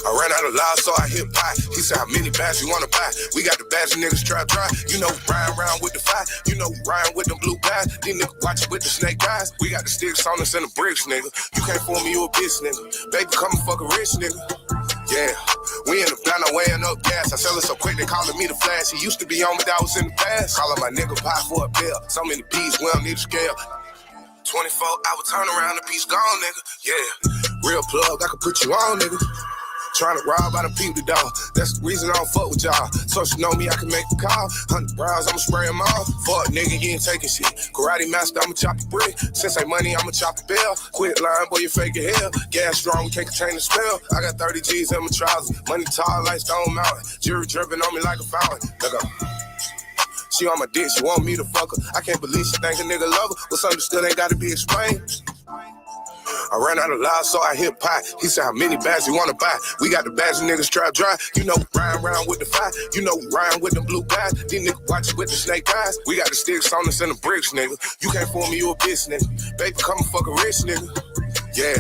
I ran out of loud, so I hit pie. He said, how many bags you wanna buy? We got the bags and niggas try dry. You know, riding around with the fire. You know, riding with them blue guys. These niggas watching with the snake eyes. We got the sticks on us and the bricks, nigga. You can't fool me, you a bitch, nigga. Baby, come and fuck a rich nigga. Yeah, we in the banner weighing up gas. I sell it so quick, they calling me the flash. He used to be on me, that was in the past. Calling my nigga pie for a bill. So many beats, we don't need a scale. 24 hour turnaround, the piece gone, nigga. Yeah, real plug, I can put you on, nigga. Trying to rob, I done peep the dog. That's the reason I don't fuck with y'all. So you know me, I can make a call. 100 rounds, I'ma spray them all. Fuck, nigga, you ain't taking shit. Karate master, I'ma chop the brick. Since I money, I'ma chop the bell. Quit lying, boy, you fake your hell. Gas strong, we can't contain the spell. I got 30 G's in my trousers. Money tall like Stone Mountain. Jury dripping on me like a fountain. Nigga. She on my dick, she want me to fuck her. I can't believe she think a nigga love her. What's understood ain't gotta be explained. I ran out of loud, so I hit pie. He said, how many bags you wanna buy? We got the bags and niggas try dry. You know, riding around with the fire. You know, riding with them blue guys. These niggas watching with the snake eyes. We got the sticks on us and the bricks, nigga. You can't fool me, you a bitch, nigga. Baby, come and fuck a rich nigga. Yeah,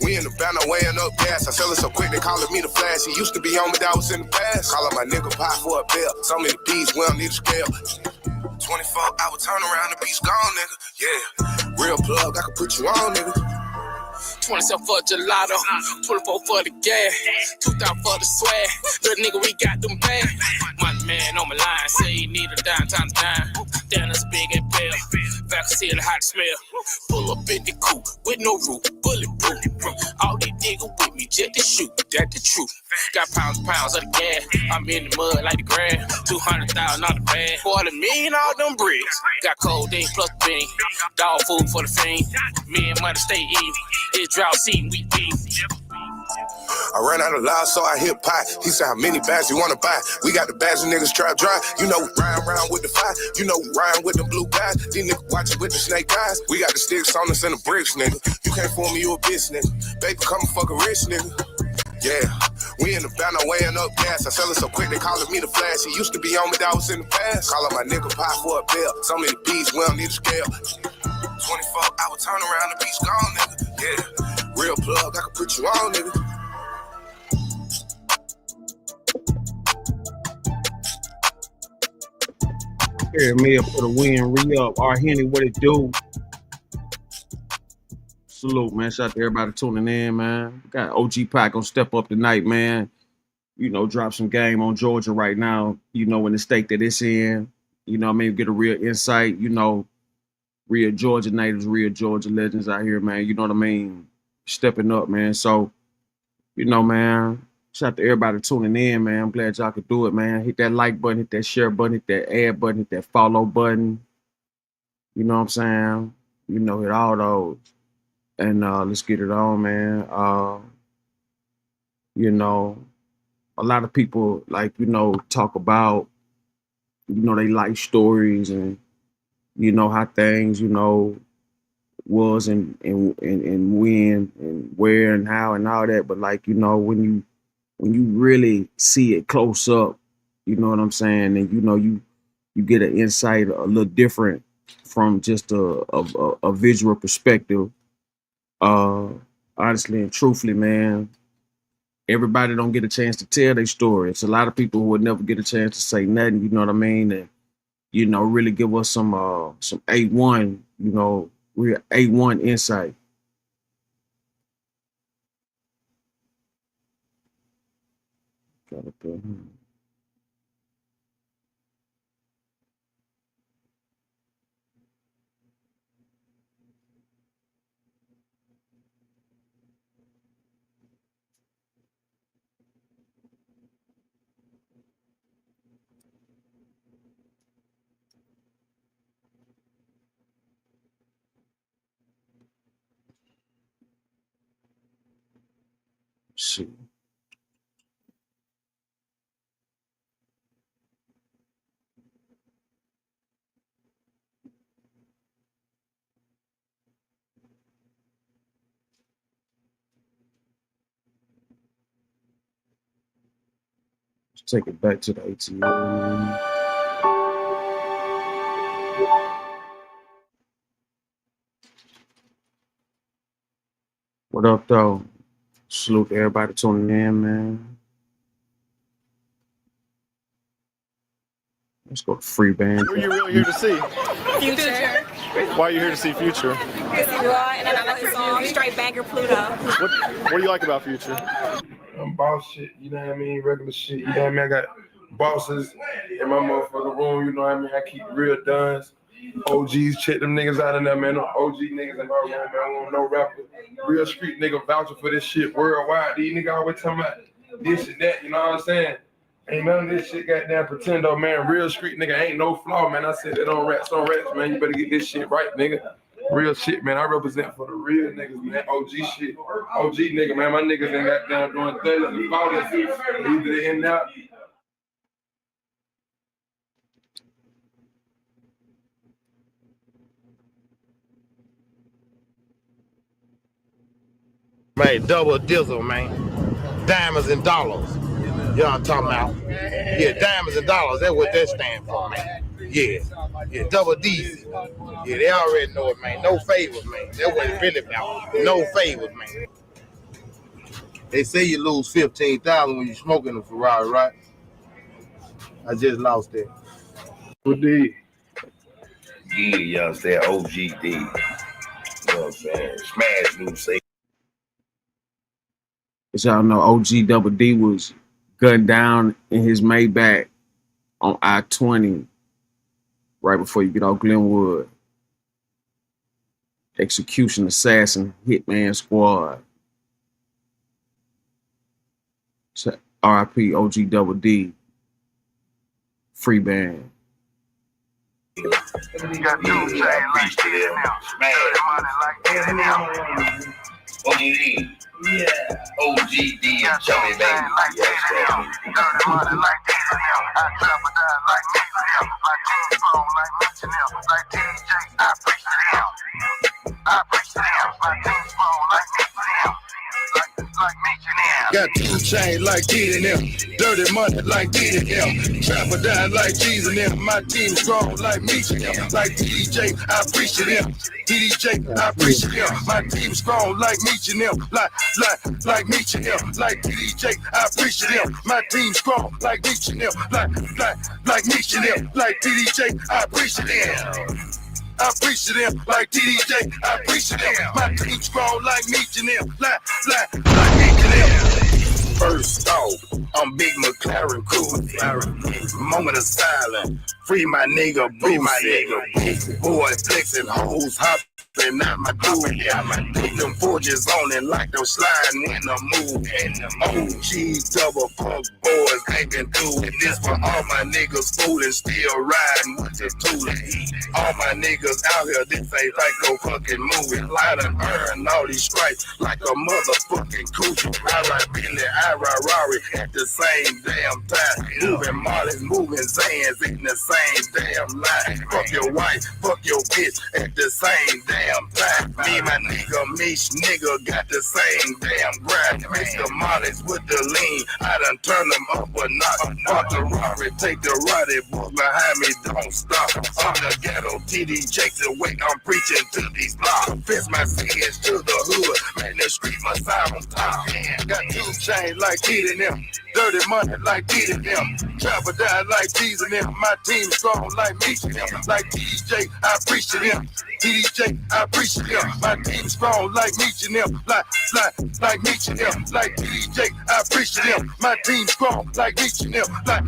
we in the banner weighing up gas. I sell it so quick, they calling me the flash. He used to be on me, that was in the past. Calling my nigga pie for a bill. So many beats, we don't need a scale. 24 hour turnaround, the beats gone, nigga. Yeah, real plug, I can put you on, nigga. 27 for gelato, 24 for the gas, 2,000 for the swag. Little nigga, we got them bad. Money man on my line, say he need a dime, time to dime. Down as big and pale, vaccine the hot smell. Pull up in the coupe with no roof, bulletproof. All these niggas with me just to shoot, that the truth. Got pounds of the gas, I'm in the mud like the grass. 200,000 on the bag, $250,000 all them bricks. Got codeine plus bean, dog food for the fiend. Me and money stay even. It's drought season, we beef. I ran out of loud, so I hit pie. He said, how many bags you wanna buy? We got the bags and niggas try dry. You know, riding around with the fire. You know, riding with them blue guys. These niggas watching with the snake eyes. We got the sticks on us and the bricks, nigga. You can't fool me, you a bitch, nigga. Baby, come and fuck a rich nigga. Yeah, we in the banner weighing up gas. I sell it so quick, they calling me the flash. He used to be on me, that was in the past. Calling my nigga pie for a bill. So many beats, we don't need a scale. 24 hour turnaround, the beats gone, nigga. Yeah, real plug, I can put you on, nigga. Here, Mia for the win, re-up. Our Henny, what it do? Salute, man. Shout out to everybody tuning in, man. Got OG Pac gonna step up tonight, man. You know, drop some game on Georgia right now, you know, in the state that it's in. You know what I mean? Get a real insight, you know, real Georgia natives, real Georgia legends out here, man. You know what I mean? Stepping up, man. So, you know, man, shout out to everybody tuning in, man. I'm glad y'all could do it, man. Hit that like button, hit that share button, hit that add button, hit that follow button. You know what I'm saying? You know, hit all those. And let's get it on, man. You know, a lot of people, like, you know, talk about, you know, they life stories and, you know, how things, you know, was and when and where and how and all that. But, like, you know, when you really see it close up, you know what I'm saying? And, you know, you get an insight a little different from just a visual perspective. Honestly and truthfully, man, everybody don't get a chance to tell their story. It's a lot of people who would never get a chance to say nothing, you know what I mean? And, you know, really give us some A1, you know, real A1 insight. Gotta put see. Let's take it back to the ATM. What up, though? Salute to everybody tuning in, man. Let's go to Free Band. Who are you really here to see? Future. Why are you here to see Future? Because he raw, and I know his song, Straight Banger Pluto. What do you like about Future? Boss shit, you know what I mean? Regular shit, you know what I mean? I got bosses in my motherfucking room, you know what I mean? I keep real duns. OGs, check them niggas out in there, man. No OG niggas in my room, man. I want no rapper. Real street nigga vouching for this shit worldwide. These niggas always talking about this and that, you know what I'm saying? Ain't none of this shit goddamn pretend though, man. Real street nigga ain't no flaw, man. I said that on rats, man. You better get this shit right, nigga. Real shit, man. I represent for the real niggas, man. OG shit. OG nigga, man. My niggas ain't got down doing 30s and 40s. Either they in there. Man, double dizzle, man. Diamonds and dollars. You know what I'm talking about? Yeah, diamonds and dollars. That's what that stand for, man. Yeah. Yeah, double D. Yeah, they already know it, man. No favors, man. That's what it's really about. No favors, man. They say you lose 15,000 when you smoking a Ferrari, right? I just lost it. What D? Yeah, you know what I'm saying? OGD. You know what I'm saying? Smash new say. As y'all know, OG Double D was gunned down in his Maybach on I-20 right before you get off Glenwood. Execution Assassin Hitman Squad. So, RIP OG Double D. Free Band. You got two chains like this now. Smash. What do you need? Yeah. OGD and Chubby Baby. Yes, money like this now. I travel down like this now. My team phone like Mitchell now. Like DJ, I preach to them. I preach to them. My team phone like Mitchell now. Like Mitchell now. Got two chains like Diddy and them. Dirty money like Diddy and them. Travel down like G's and them. My team strong like Mitchell and them. Like DJ, I appreciate them. DJ, I appreciate them. My team strong like Mitchell and them. Like Mitchell and them. Like DJ, I appreciate them. My team strong like Mitchell and them. Like Mitchell and them. Like DJ, I appreciate them. I appreciate them like DJ. I appreciate them. My team strong like Mitchell and them. Like Mitchell and them. First off, I'm Big McLaren cool. Moment of silence. Free my nigga, free my nigga. Boy flexing hoes, hopping out my dude. Put them forges on it like they're sliding in the move. OG double punk boys hanging through. This for all my niggas fooling, still riding with the tooling. All my niggas out here, this ain't like no fucking movie. I done earned all these stripes like a motherfucking coochie. I ride Bentley, I ride Rari at the same damn time. Moving Marlins, moving Zans in the same damn line. Fuck your wife, fuck your bitch at the same damn time. Me and my nigga, Mish nigga got the same damn grind. Mix the Marlins with the lean, I done turn them up a notch. Fuck the Rari, take the Roddy, book behind me, don't stop. I'm the Ghetto, TD Jakes away, I'm preaching to these blocks. Fist my sins to the hood, man, the street must side on top. Got two chains like Diddy and them. Dirty money like Diddy and them. Travel down like G's and them. My team strong like me and them. Like DJ, I appreciate them. DJ, I appreciate them. My team strong like me and them. Like me and them. Like DJ, I appreciate them. My team strong like me and them. Like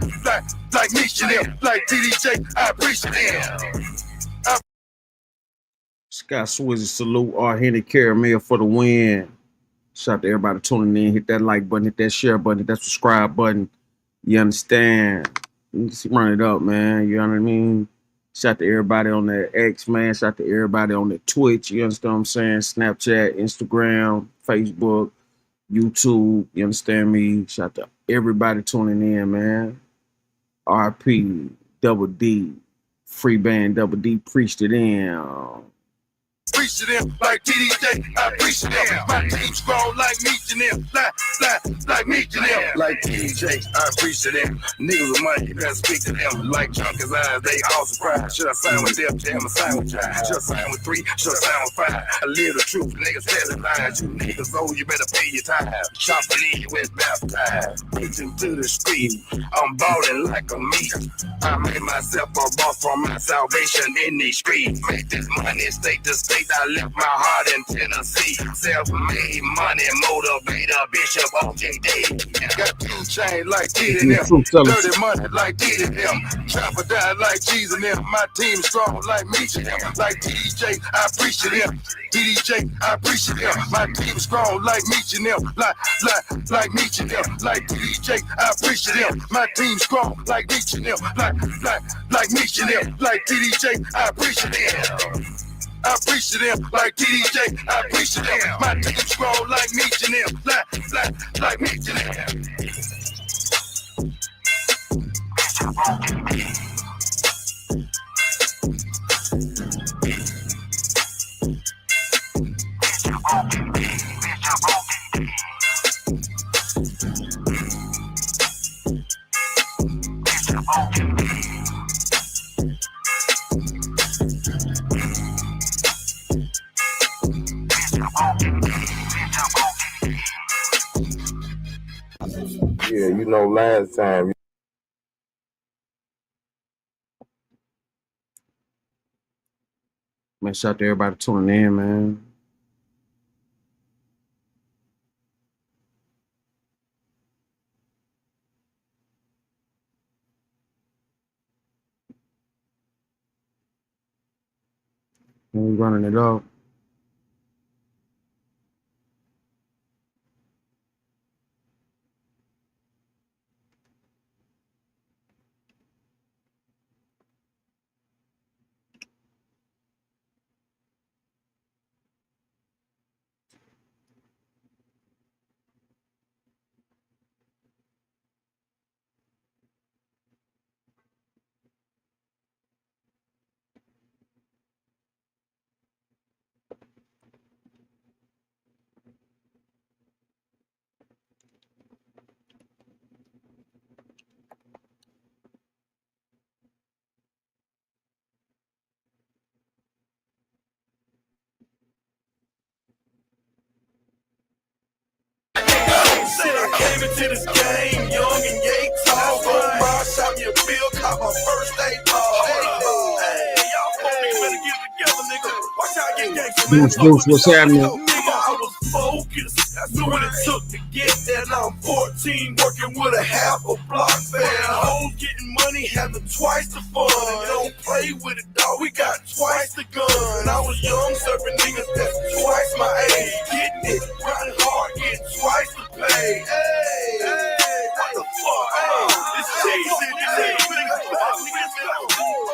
me and them. Like DJ, I appreciate them. Scott Swizzy, salute R. Henry Caramel for the win. Shout out to everybody tuning in. Hit that like button, hit that share button, hit that subscribe button. You understand? Let's run it up, man. You know what I mean? Shout out to everybody on the X, man. Shout out to everybody on the Twitch. You understand what I'm saying? Snapchat, Instagram, Facebook, YouTube. You understand me? Shout out to everybody tuning in, man. RP, Double D, Free Band, Double D preached it in. appreciate them. Like TDJ, I appreciate them. My team strong like Meech and them. Like Meech and them. Like TDJ, I appreciate them. Niggas with money, you better speak to them. Like Chunky's eyes, they all surprised. Should I sign with Def Jam or sign with Jive? Should I sign with 3? Should I sign with 5? I live the truth, niggas telling lies. You niggas owe, you better pay your time. Chopping in with baptized. Reaching to the street, I'm balling like a meat. I made myself a boss for my salvation in these streets. Make this money state to state. I left my heart in Tennessee. Self-made money motivator, Bishop OJD. Got 2 chains like T and them. Dirty money like T and them. Trapper died like G's and them. My team strong like Meech and them. Like TDJ, I appreciate them. TDJ, I appreciate them. My team strong like Meech and them. Like Meech and them. Like TDJ, I appreciate them. My team strong like Meech and them. Like Meech and them. Like TDJ, I appreciate them. I appreciate them. Like TDJ, I appreciate them. My team strong like Meech and them. Like Meech and them. Yeah, you know, last time. Man, shout out to everybody tuning in, man. And we running it up. Came into this game, young and yay tall. Go bar shop, your bill, caught my first day ball. Hey, y'all folks better get together, nigga. Watch out, get gangsta, man. Deuce, what's happening? Nigga, I was focused. That's what it took to get there. Now I'm 14, working with a half a block fan. Hoes getting money, having twice the fun. And don't play with it, dog. We got twice the gun. I was young, serving niggas that's twice my age. Getting it, running hard, getting twice the pay. Hey, what the fuck? Hey, it's cheesy.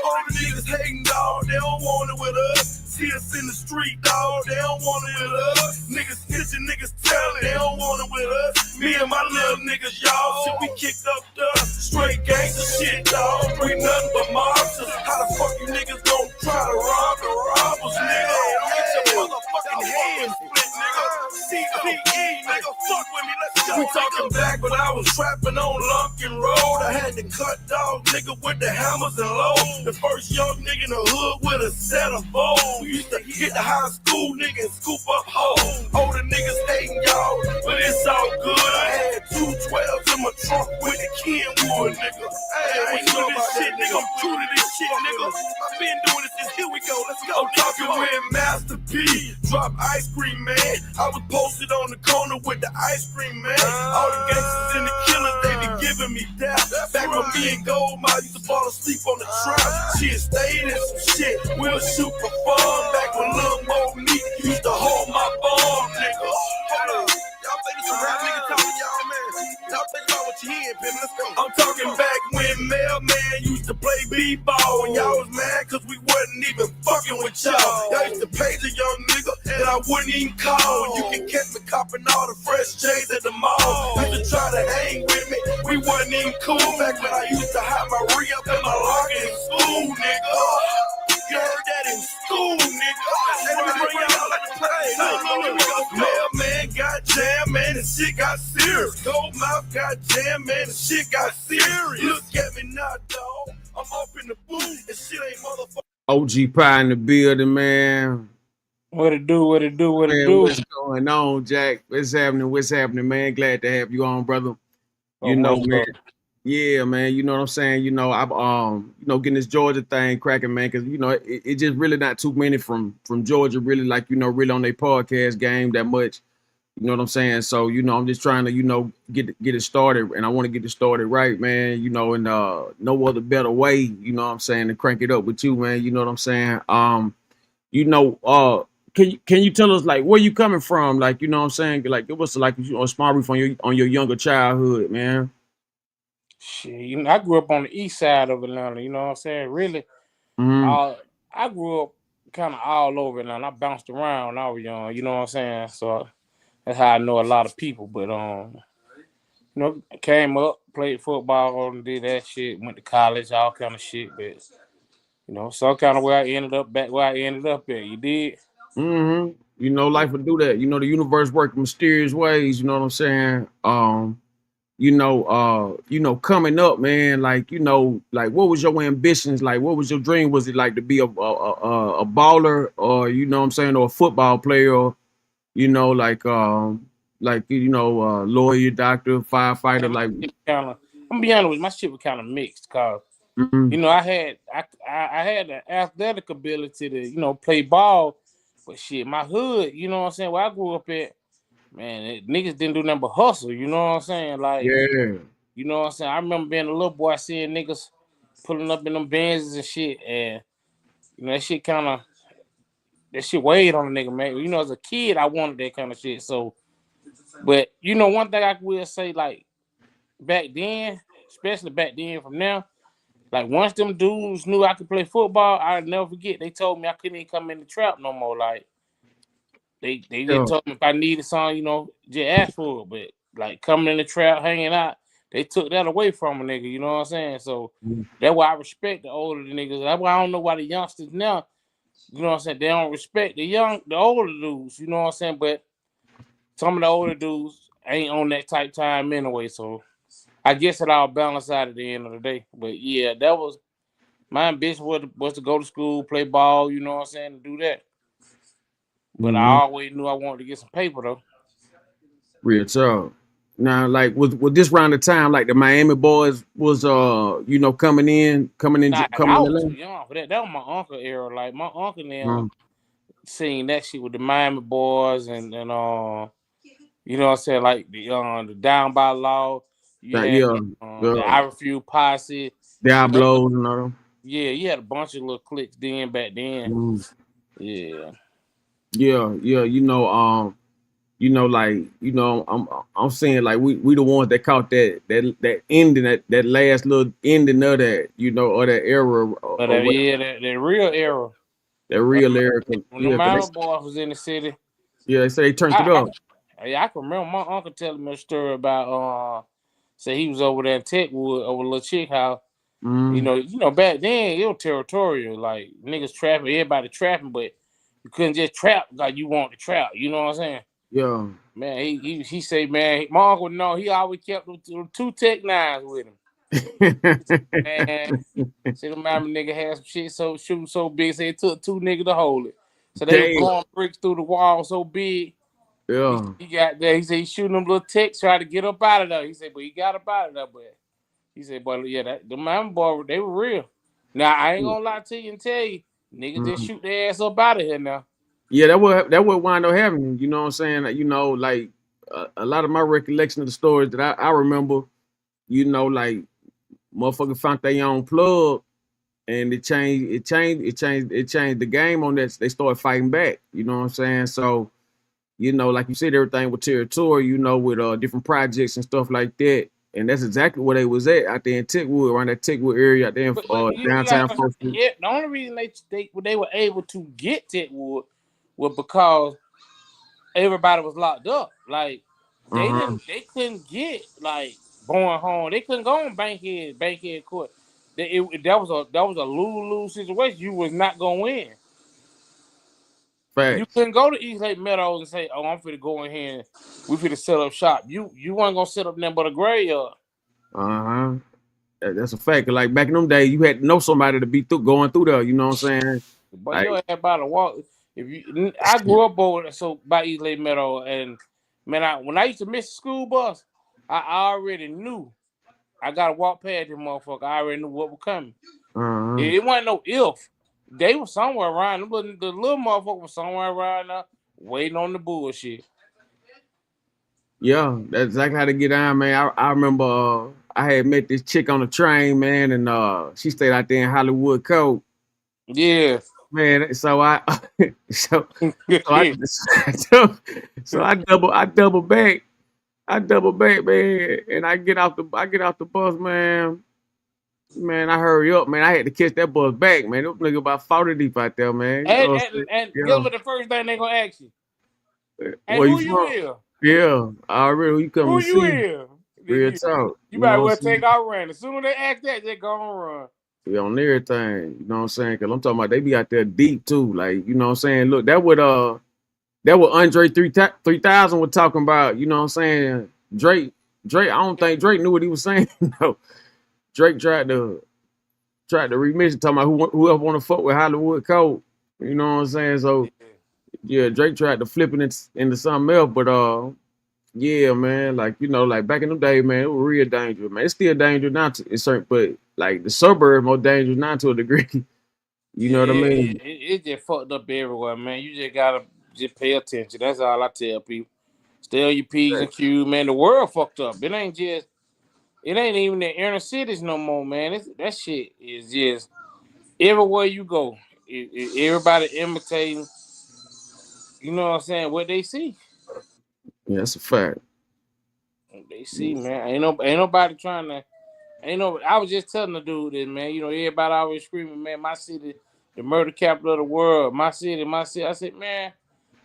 All the niggas hating, dog. They don't want it with us. See us in the street, dog. They don't want it with us. Niggas snitching, niggas telling. They don't want it with us. Me and my little niggas, y'all. Shit, we kicked up the straight gangsta shit, dog. Bring nothing but mobsters. How the fuck you niggas gon' try to rob the robbers, nigga? Get your motherfucking hands split, nigga. CPE, nigga, fuck with me, let's go. We talking back, but I was trapping on Lumpkin Road. I had to cut dog, nigga, with the hammers and lows. The first young nigga in the hood with a set of bows. We used to hit the high school nigga and scoop up hoes. Older niggas hating y'all, but it's all good. I had 2 12s in my trunk with the Kenwood, nigga. Hey, I ain't doing this shit, nigga. I'm true to this shit, nigga. I've been doing this since here we go. Let's go. I'm talking with Master P. Drop ice cream, man. I was posted on the corner with the ice cream, man. All the gangsters and the killers, they be giving me death. Back when me and Goldmouth used to fall asleep on the trap. Shit, stayed in some shit. We'll shoot for fun. Back when Lil Mo Meek used to hold my bomb, nigga. Hold up. Y'all think this a rap nigga talking, y'all, man? Y'all think about what you hear, baby. Let's go. I'm talking back when Mailman used to play b-ball. And y'all was mad cause we wasn't even fucking with y'all. Y'all used to page a young nigga that I wouldn't even call. You can catch me copping all the fresh J's at the mall. Used to try to hang with me. We wasn't even cool back when I used to have my re-up in my locker in school, nigga. You heard that in school, nigga. Let me bring the shit got serious. Gold mouth got jammed, man, the shit got serious. Look at me now, dog. I'm up in the booth, and shit ain't motherfucking. OG Pie in the building, man. What it do? What it do? What it Man, do? what's going on, Jack? What's happening? What's happening, man? Glad to have you on, brother. Oh, You know, much man. love. Yeah, man. You know what I'm saying? You know, I'm getting this Georgia thing cracking, man, because it just really not too many from Georgia, really, like, really on their podcast game that much. You know what I'm saying? So, I'm just trying to, get it started, and I want to get it started right, man. And no other better way, what I'm saying, to crank it up with you, man. You know what I'm saying? Can you tell us, like, where you coming from? Like, you know what I'm saying? Like, it was like a small brief on your younger childhood, man. Shit, I grew up on the east side of Atlanta. You know what I'm saying? Really, Mm-hmm. I grew up kind of all over Atlanta. I bounced around when I was young. You know what I'm saying? So that's how I know a lot of people. But I came up, played football, and did that shit. Went to college, all kind of shit. But some kind of way I ended up back where I ended up at. You did? Mm-hmm. Life will do that. The universe works in mysterious ways. You know what I'm saying? Coming up, man, like, what was your ambitions? Like, what was your dream? Was it like to be a baller, or, what I'm saying, or a football player, lawyer, doctor, firefighter, like, I'm gonna be honest with you, my shit was kind of mixed, cause mm-hmm. I had the athletic ability to play ball, but shit, my hood, you know what I'm saying, where I grew up at, man, niggas didn't do nothing but hustle. You know what I'm saying? Like, Yeah. you know what I'm saying? I remember being a little boy seeing niggas pulling up in them Benzes and shit, and that shit weighed on a nigga, man. As a kid, I wanted that kind of shit. So, but one thing I will say, like, back then, especially back then from now, like, once them dudes knew I could play football, I'll never forget. They told me I couldn't even come in the trap no more. Like, they Yeah. just told me if I needed something, just ask for it. But, like, coming in the trap, hanging out, they took that away from a nigga. You know what I'm saying? So that's why I respect the older niggas. That's why I don't know why the youngsters now, you know what I'm saying, they don't respect the older dudes. You know what I'm saying? But some of the older dudes ain't on that type time anyway. So I guess it all balanced out at the end of the day. But yeah, that was my ambition was to go to school, play ball, you know what I'm saying, and do that. But I always knew I wanted to get some paper though. Real talk. Now, like, with this round of time, like the Miami boys was coming in Nah, I was too in. young for that. That was my uncle era. Like, my uncle now seen that shit with the Miami boys and you know what I'm saying, like the Down by Law. You That had yeah, the I Refuse Posse. Diablos and all them. Yeah, you had a bunch of little cliques back then. Yeah. Yeah, I'm saying, like, we the ones that caught that ending, that last little ending of that, or that era, But or what, that real era. that real era. When the Miami boys was in the city, they say they turned it I up. I can remember my uncle telling me a story about say he was over there in Techwood over a little chick house. Back then it was territorial, like niggas trapping, everybody trapping, but you couldn't just trap like you want to trap. You know what I'm saying? Yeah. Man, he say, man, my uncle he always kept them 2 Tech 9s with him. Man, see the Miami nigga had some shit shooting so big, so it took 2 niggas to hold it. So they was blowing bricks through the wall so big. Yeah. He got there. He said he's shooting them little techs, trying to get up out of there. He said, but he got up out of there. But he said, but yeah, the Miami boy, they were real. Now I ain't gonna lie to you and tell you, niggas didn't shoot their ass up out of here now. Yeah, that would wind up happening. You know what I'm saying? Like, a lot of my recollection of the stories that I remember, like, motherfucker found their own plug, and it changed the game on that. They started fighting back. You know what I'm saying? So, like you said, everything with territory, with different projects and stuff like that. And that's exactly where they was at out there in Techwood, around that Techwood area out there in downtown. The only reason they were able to get Techwood was because everybody was locked up. Like, they couldn't get, like, Bowen home. They couldn't go on Bankhead Court. That was a lose-lose situation. You was not gonna win. Facts. You couldn't go to East Lake Meadows and say, "Oh, I'm finna go in here and we finna set up shop." You weren't gonna set up nothing but a graveyard. That's a fact. Like back in them days, you had to know somebody to be going through there. You know what I'm saying? But Like, you had about a walk. I grew up over so by East Lake Meadow, and man, when I used to miss the school bus, I already knew I gotta walk past this motherfucker. I already knew what was coming. It wasn't no if. They were somewhere around. The little motherfucker was somewhere around there waiting on the bullshit. yeah, that's exactly how to get down, man. I remember I had met this chick on the train, man, and she stayed out there in Hollywood Cove. Yeah. Man, so I so I Yeah. so I double back. I double back, man, and I get off the bus, man. Man, I hurry up, man. I had to catch that bus back, man. Those nigga about 40 deep out there, man. You know what I'm And saying? guess what the first thing they gonna ask you? Yeah. And Where you who you from? is? Yeah, I already who you coming Who to you see? is? Real talk. You You might know well what I'm take saying? our run. As soon as they ask that, they gonna run. Yeah, on everything. You know what I'm saying? Cause I'm talking about they be out there deep too. Like, you know what I'm saying? Look, that what Andre 3000 was talking about. You know what I'm saying? Drake, I don't think Drake knew what he was saying. No. Drake tried to remix it, talking about whoever want to fuck with Hollywood Code. You know what I'm saying? So yeah, Drake tried to flip it into something else, but yeah, man, like like back in the day, man, it was real dangerous, man. It's still dangerous now to it's certain, but like the suburb more dangerous now to a degree. You know what I Yeah, mean? it just fucked up everywhere, man. You just gotta just pay attention. That's all I tell people. Stay on your P's and Q's, man. The world fucked up. It ain't even the inner cities no more, man. That shit is just everywhere you go. Everybody imitating, you know what I'm saying, what they see. Yeah, that's a fact. What they see, man. Ain't nobody trying to I was just telling the dude this, man. You know, everybody always screaming, man, my city, the murder capital of the world. My city, my city. I said, man,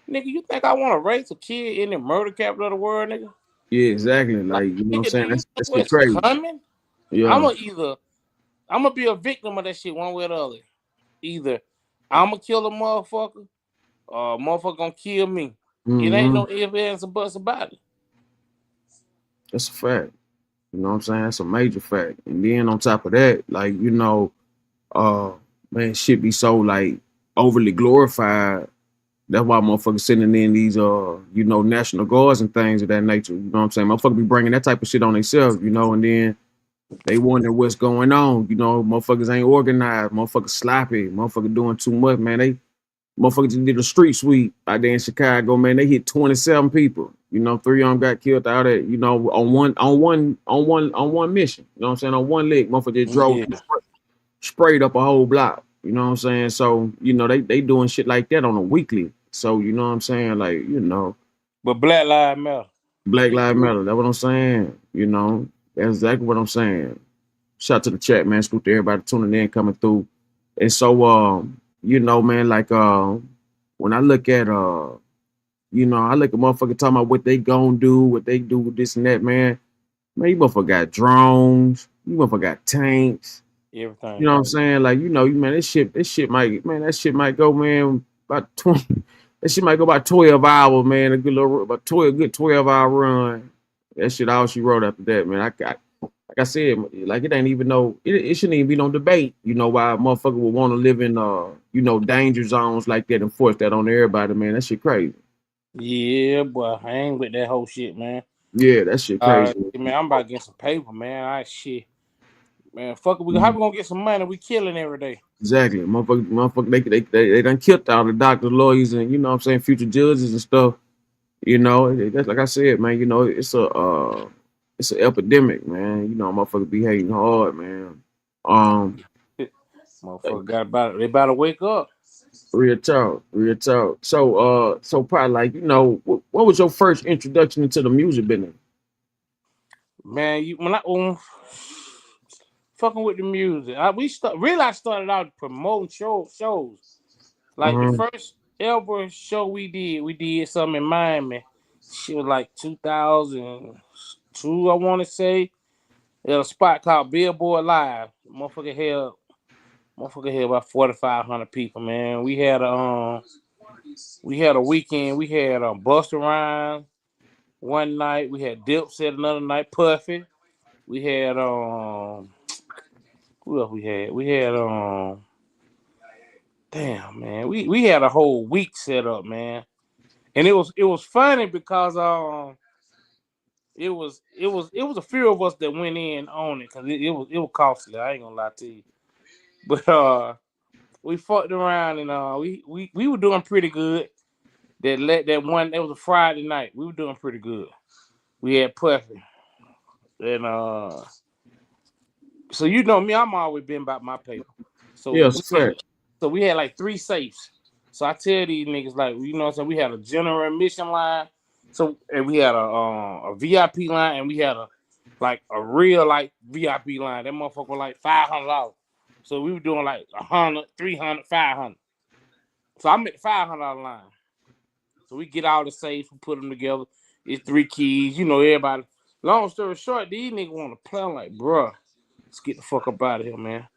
nigga, you think I want to raise a kid in the murder capital of the world, nigga? Yeah, exactly. Like, Like, you know what I'm nigga, do saying? you know That's shit what's crazy. coming? Yeah. I'm gonna be a victim of that shit one way or the other. Either I'm gonna kill a motherfucker, or a motherfucker gonna kill me. It ain't hmm no ifs, ands, or buts about it. That's a fact. You know what I'm saying? That's a major fact. And then on top of that, like, uh, man, shit be so like overly glorified. That's why motherfuckers sending in these national guards and things of that nature. You know what I'm saying? Motherfuckers be bringing that type of shit on themselves, and then they wonder what's going on. Motherfuckers ain't organized, motherfuckers sloppy, motherfuckers doing too much, man. They motherfuckers just did a street sweep out there in Chicago, man. They hit 27 people. 3 of them got killed out at, on one mission. You know what I'm saying? On one leg, motherfucker just drove Yeah. sprayed up a whole block. You know what I'm saying? So, they doing shit like that on a weekly. So, you know what I'm saying? Like, But Black Lives Matter. Black Lives Matter. That's what I'm saying. That's exactly what I'm saying. Shout out to the chat, man. Salute to everybody tuning in, coming through. And so, man, like, when I look at, I look at motherfucker talking about what they gonna do, what they do with this and that, man. Man, you motherfucker got drones. You motherfucker got tanks. Everything. You know what I'm saying? Like, man, that shit might go, man, about 20. That shit might go about 12 hours, man. A good little, about 12-hour run. That shit all she wrote after that, man. Like I said, like it ain't even it shouldn't even be no debate. Why a motherfucker would want to live in danger zones like that and force that on everybody, man. That shit crazy. Yeah, boy, I ain't with that whole shit, man. Yeah, that shit crazy. Man, I'm about to get some paper, man. Shit. Man, fuck it. How we gonna get some money? We killing every day. Exactly. Motherfucker, they done killed all the doctors, lawyers, and what I'm saying, future judges and stuff. That's like I said, man, it's an epidemic, man. Motherfucker be hating hard, man. Motherfucker they about to wake up. Real talk, real talk. So probably like, what was your first introduction into the music business? Man, when I fucking with the music, I started out promoting shows. Like the first ever show we did something in Miami. Shit was like 2002, I want to say. There was a spot called Billboard Live. Motherfucker held about 4,500 people, man. We had We had a weekend. We had Busta Rhymes one night. We had Dipset another night. Puffy. We had who else we had? We had damn man. We had a whole week set up, man. And it was funny because it was a few of us that went in on it because it was costly. I ain't gonna lie to you. But we fucked around and we were doing pretty good. That was a Friday night. We were doing pretty good. We had Puffy. And so you know me, I'm always been about my paper. So Yes, sir. we had like 3 safes. So I tell these niggas like, you know what I'm saying, we had a general admission line. So and we had a VIP line and we had a real like VIP line. That motherfucker was like $500. So we were doing like 100, 300, 500. So I'm at the $500 line. So we get all the safes, we put them together. It's 3 keys, you know, everybody. Long story short, these niggas want to play. I'm like, bruh, let's get the fuck up out of here, man.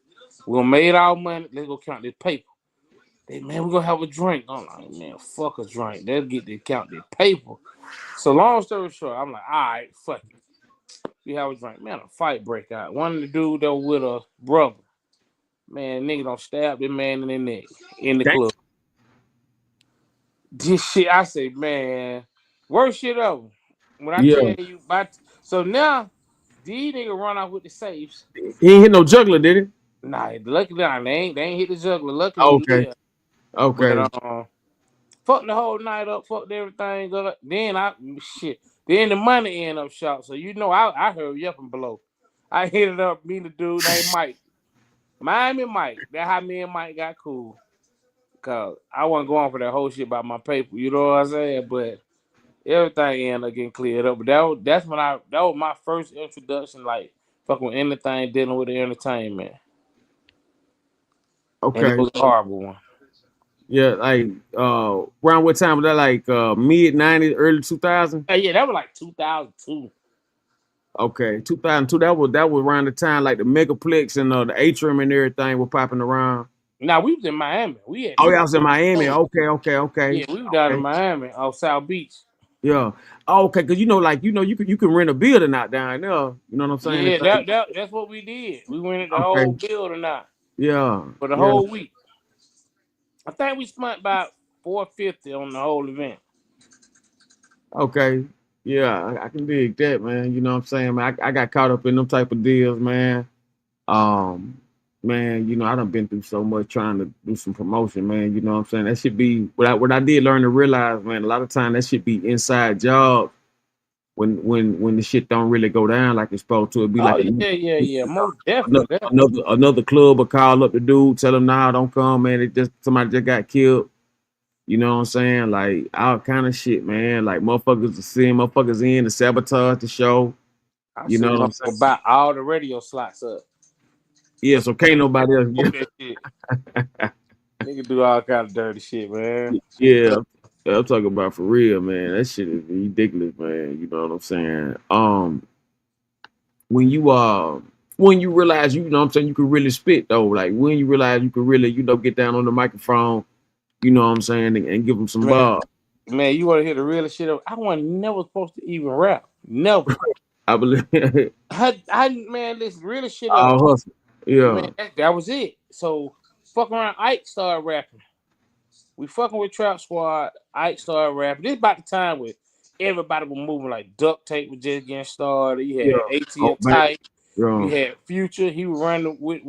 We gonna made our money. Let's go count this paper. They, man, we gonna have a drink. I'm like, man, fuck a drink. Let's get to count this paper. So long story short, I'm like, all right, fuck it. We have a drink. Man, a fight break out. One of the dude that was with a brother. Man, nigga don't stab this man in the neck in the club. This shit, I say, man, worst shit ever. When I tell you about, so now these niggas run out with the safes. He ain't hit no juggler, did he? Nah, luckily they ain't hit the juggler. Luckily he Okay. lived. Okay. But fucked the whole night up, fucked everything up. Then Then the money end up short. So you know I heard you up and below. I hit it up, me and the dude named Mike. Miami Mike. That's how me and Mike got cool. Cause I wasn't going for that whole shit about my paper, you know what I'm saying? But everything ended up getting cleared up. But that was my first introduction, like fucking with anything dealing with the entertainment. Okay. And it was a horrible one. Yeah, like around what time was that? Like mid '90s, early 2000s? Yeah, that was like 2002. Okay, 2002. That was around the time like the Megaplex and the Atrium and everything were popping around. Now we was in Miami. I was in Miami. Okay. Yeah, we were down in Miami off South Beach. Yeah. Oh, okay, because you can rent a building out down there. You know what I'm saying? Yeah, that's what we did. We rented the whole building out. Yeah. For the whole week. I think we spent about $450 on the whole event. Okay. Yeah, I can dig that, man. You know what I'm saying, man. I got caught up in them type of deals, man. Man, you know, I done been through so much trying to do some promotion, man. You know what I'm saying? That should be what I did learn to realize, man. A lot of time that should be inside jobs when the shit don't really go down like it's supposed to. It'd be Most definitely. Another club will call up the dude, tell him, nah, don't come, man. Somebody just got killed. You know what I'm saying? Like all kind of shit, man. Like motherfuckers to send motherfuckers in to sabotage the show. You know what I'm saying? About all the radio slots up. Yeah, so can't nobody else get that shit. Nigga do all kind of dirty shit, man. Yeah, I'm talking about for real, man. That shit is ridiculous, man. You know what I'm saying? When you realize, you know what I'm saying, you can really spit though. Like when you realize you can really, get down on the microphone, you know what I'm saying, and give them some bars. Man, you want to hear the real shit? I wasn't never supposed to even rap. Never. I believe. Man, this real shit. All hustle. Yeah. Man, that was it. So fuck around, Ike started rapping. We fucking with Trap Squad. Ike started rapping. This about the time where everybody was moving, like duct tape was just getting started. You had ATL Type. You had Future. He was running with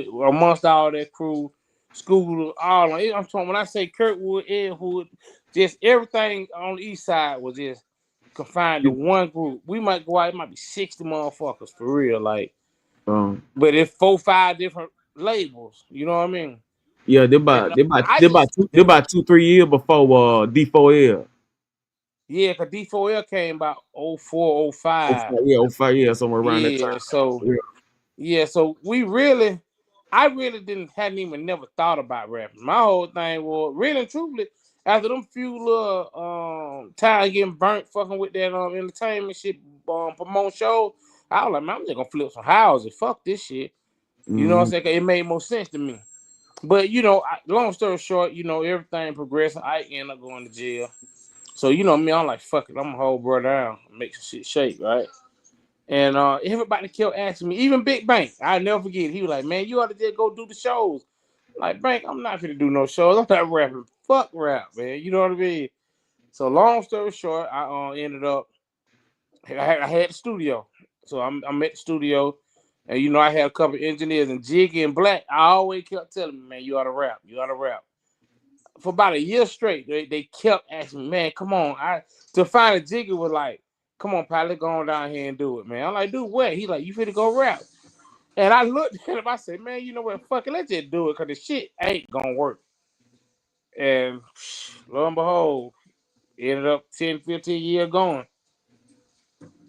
amongst all that crew. School, all on. I'm talking when I say Kirkwood, Ed Hood, just everything on the east side was just confined to one group. We might go out, it might be 60 motherfuckers for real, like. But it's 4-5 different labels. You know what I mean? Yeah, they're about 2-3 years before D4L. Yeah, because D4L came about 04, 05. Yeah, 05, yeah, somewhere around that time. So I really hadn't even never thought about rapping. My whole thing was really and truthfully, after them few little time getting burnt fucking with that entertainment shit, promote shows, I was like, man, I'm just gonna flip some houses. Fuck this shit. You know what I'm saying? It made more sense to me. But you know, long story short, you know, everything progressing. I end up going to jail. So you know me, I'm like, fuck it, I'm gonna hold bro down, make some shit shake, right? And everybody kept asking me, even Big Bank, I never forget. He was like, man, you ought to just go do the shows. Like, Bank, I'm not gonna do no shows. I'm not rapping. Fuck rap, man. You know what I mean? So long story short, I ended up I had the studio. So I'm at the studio, and you know I had a couple of engineers and Jiggy and Black. I always kept telling me, man, you ought to rap. You ought to rap. For about a year straight, they kept asking me, man, come on. To find a Jiggy was like, come on, pilot, go on down here and do it, man. I'm like, do what? He like, you finna go rap. And I looked at him, I said, man, you know what? Fuck it, let's just do it, because the shit ain't gonna work. And lo and behold, ended up 10, 15 years going.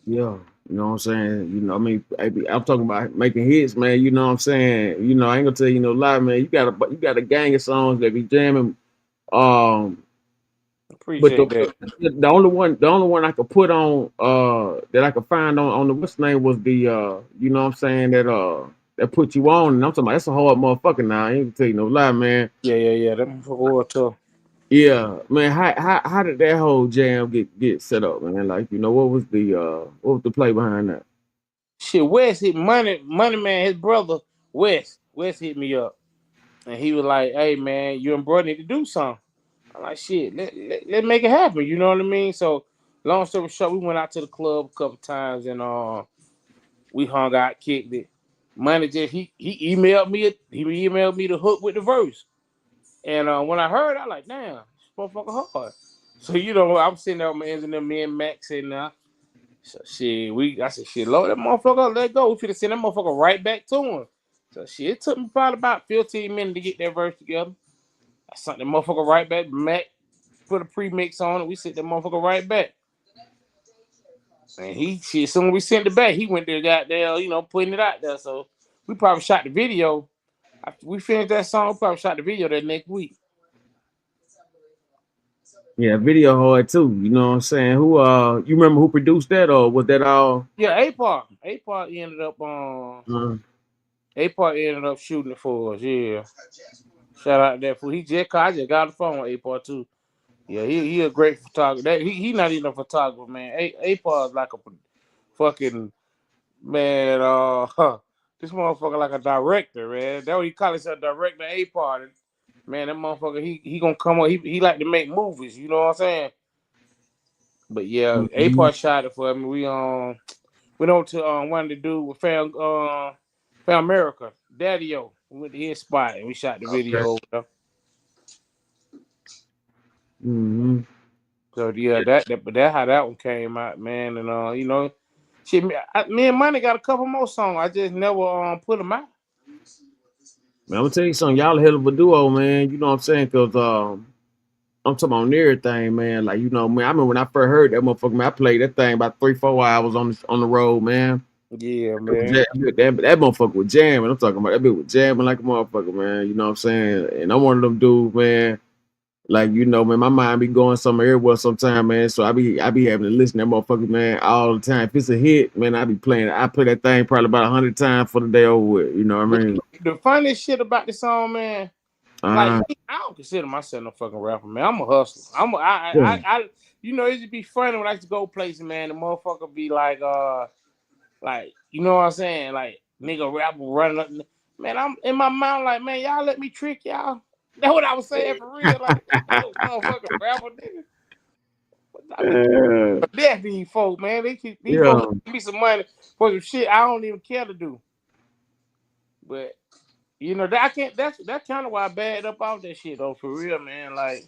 Yeah, you know what I'm saying. You know, I mean, I'm talking about making hits, man. You know what I'm saying. You know, I ain't gonna tell you no lie, man. You got a gang of songs that be jamming. Um, but Appreciate that. the only one I could put on that I could find on the what's the name was the you know what I'm saying that put you on, and I'm talking about that's a hard motherfucker now. I ain't gonna tell you no lie, man. Yeah. That motherfucker tough. Yeah, man. How did that whole jam get set up, man? Like, you know, what was the play behind that? Shit, Wes hit Money Man, his brother, Wes hit me up. And he was like, hey man, you and bro need to do something. I'm like, shit, let make it happen, you know what I mean? So long story short, we went out to the club a couple times and we hung out, kicked it. Money just he emailed me the hook with the verse. And when I heard, I like, damn, this motherfucker hard. So you know, I'm sitting there with my engineer, me and Max sitting there. So I said, shit, Lord, that motherfucker, let go. We finna send that motherfucker right back to him. So shit, it took me probably about 15 minutes to get that verse together. I sent that motherfucker right back. Mac put a pre-mix on it. We sent that motherfucker right back. And as soon as we sent it back, he went there, goddamn, you know, putting it out there. So we probably shot the video. After we finished that song, we probably shot the video that next week. Yeah, video hard too. You know what I'm saying? Who you remember who produced that, or was that all? Yeah, A-Part. A-Part ended up A-Part ended up shooting it for us, yeah. Shout out to that fool. I just got the phone with A-Part too. Yeah, he a great photographer. He not even a photographer, man. A-Part is like a fucking man, this motherfucker like a director, man. That's what he call himself, director A-Part. Man, that motherfucker, he gonna come on. He like to make movies, you know what I'm saying? But yeah, Mhm. A-Part shot it for me. We went on to one to do with Found America, Daddy-O. We went to his spot and we shot the Okay. video over there. Mm-hmm. So yeah, but that's how that one came out, man. And you know, shit, me and Money got a couple more songs. I just never put them out. Man, I'm gonna tell you something. Y'all a hell of a duo, man. You know what I'm saying? Cause I'm talking on everything, man. Like, you know, man, I remember when I first heard that motherfucker, man, I played that thing about 3-4 hours on the road, man. Yeah, man. That motherfucker was jamming. I'm talking about that bitch was jamming like a motherfucker, man. You know what I'm saying? And I'm one of them dudes, man. Like, you know, man, my mind be going somewhere everywhere sometime, man. So I be having to listen to that motherfucker, man, all the time. If it's a hit, man, I be playing it. I play that thing probably about 100 times for the day over with. You know what I But mean? the funniest shit about the song, man, like Uh, me, I don't consider myself no fucking rapper, man. I'm a hustler. yeah. You know, it just be funny when I used to go places, man. The motherfucker be like, you know what I'm saying? Like, nigga rapper running up. Man, I'm in my mind like, man, y'all let me trick y'all. That's what I was saying for real. Like, no motherfucking rapper, nigga. I be death these folks, man. These folks Yeah. give me some money for some shit I don't even care to do. But you know, that I can't. That's kind of why I bagged up off that shit though, for real, man. Like,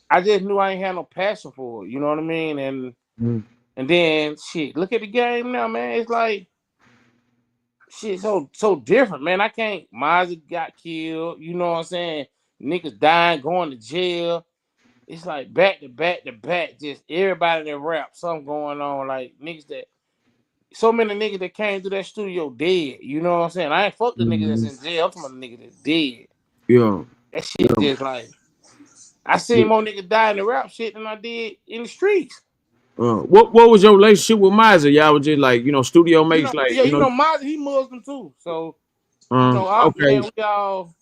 I just knew I ain't had no passion for it. You know what I mean? Mm. And then shit, look at the game now, man. It's like shit so different, man. I can't. Mozzie got killed. You know what I'm saying? Niggas dying, going to jail. It's like back to back to back. Just everybody that rap, something going on. Like niggas that so many niggas that came through that studio dead. You know what I'm saying? I ain't fuck the niggas Mhm. that's in jail. I'm talking about the niggas that's dead. Yeah. That shit Yeah. just like I seen more niggas die in the rap shit than I did in the streets. What was your relationship with Miser? Y'all was just like, you know, studio You mates, know, like, yeah, you you know. know, Mozzie, he Muslim too. So, you know, Okay. man, we all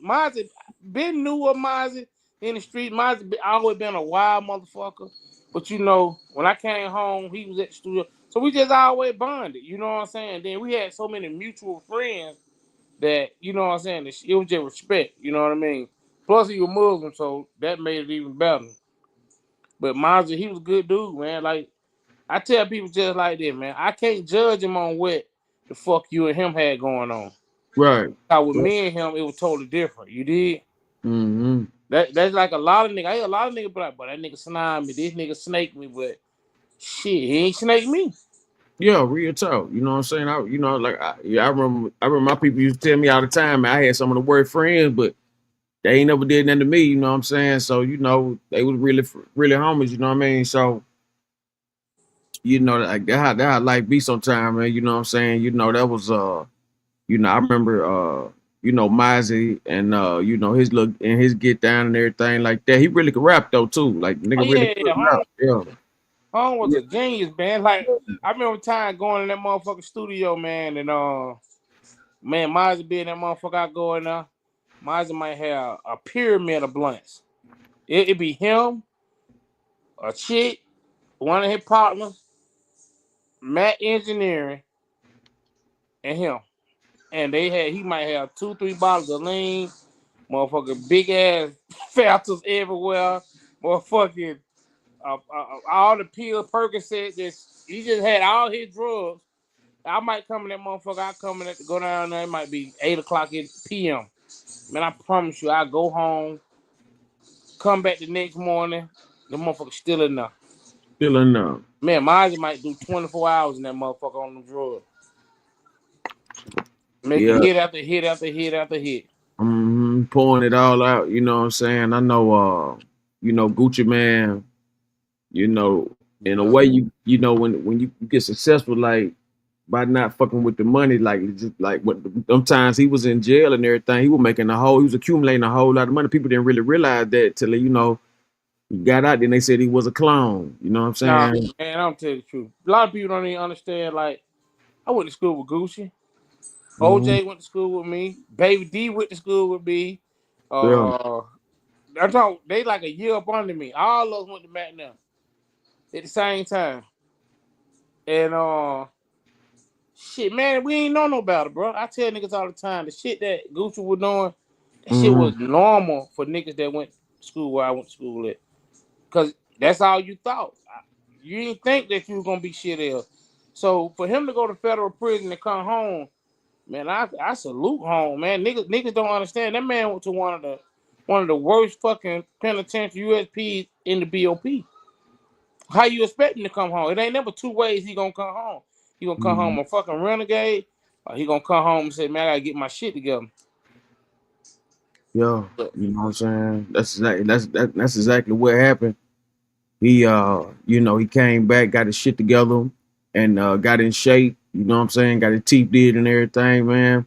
Mozzie been new of Mozzie in the street. Mozzie always been a wild motherfucker. But you know, when I came home, he was at the studio. So we just always bonded, you know what I'm saying? Then we had so many mutual friends that, you know what I'm saying, it was just respect, you know what I mean? Plus he was Muslim, so that made it even better. But Mozzie, he was a good dude, man. Like, I tell people just like this, man. I can't judge him on what the fuck you and him had going on. Right. Now with me and him, it was totally different. You did? Mm-hmm. That's like a lot of niggas. I hear a lot of niggas be like, but that nigga snide me, this nigga snake me, but shit, he ain't snake me. Yeah, real talk. You know what I'm saying? I remember my people used to tell me all the time, man, I had some of the worst friends, but they ain't never did nothing to me, you know what I'm saying? So, you know, they was really homies, you know what I mean? So, you know, like that how life be sometimes, man, you know what I'm saying? You know, that was you know, I remember you know, Mozzie and you know, his look and his get down and everything like that. He really could rap though too. Like Oh nigga really yeah, could rap. Yeah. Home was Yeah. a genius, man. Like I remember time going in that motherfucking studio, man, and man, Mozzie be in that motherfucker. I go in there. Mozzie might have a pyramid of blunts. It'd be him, a chick, one of his partners, Matt Engineering, and him. And he might have 2-3 bottles of lean, motherfucking big ass filters everywhere, motherfucking all the pill Percocet. He just had all his drugs. I might come in that motherfucker. I come in to go down there. It might be 8:00 p.m. Man, I promise you, I go home, come back the next morning, the motherfucker still in there. Still enough. Man, Mozzie might do 24 hours in that motherfucker on the drugs. Making Yeah. hit after hit after hit after hit. Mm-hmm. Pouring it all out, you know what I'm saying? I know you know, Gucci Man, you know, in a way you know when you get successful like by not fucking with the money, like just like what sometimes he was in jail and everything, he was accumulating a whole lot of money. People didn't really realize that till you know he got out, then they said he was a clone. You know what I'm Nah, saying? man, I'm telling you the truth. A lot of people don't even understand. Like, I went to school with Gucci. Mm-hmm. OJ went to school with me. Baby D went to school with me. Yeah. I'm talking, they like a year up under me. All of us went to Mac now at the same time. And shit, man, we ain't know no better, bro. I tell niggas all the time, the shit that Gucci was doing, that shit Mm-hmm. was normal for niggas that went to school where I went to school at. Cause that's all you thought. You didn't think that you was gonna be shit else. So for him to go to federal prison and come home, man, I salute home, man. Niggas don't understand. That man went to one of the worst fucking penitentiary USPs in the BOP. How you expect him to come home? It ain't never two ways he gonna come home. He gonna come home a fucking renegade, or he gonna come home and say, man, I gotta get my shit together. Yeah. But, You know what I'm saying? That's exactly what happened. He you know, he came back, got his shit together, and got in shape, you know what I'm saying? Got his teeth did and everything, man.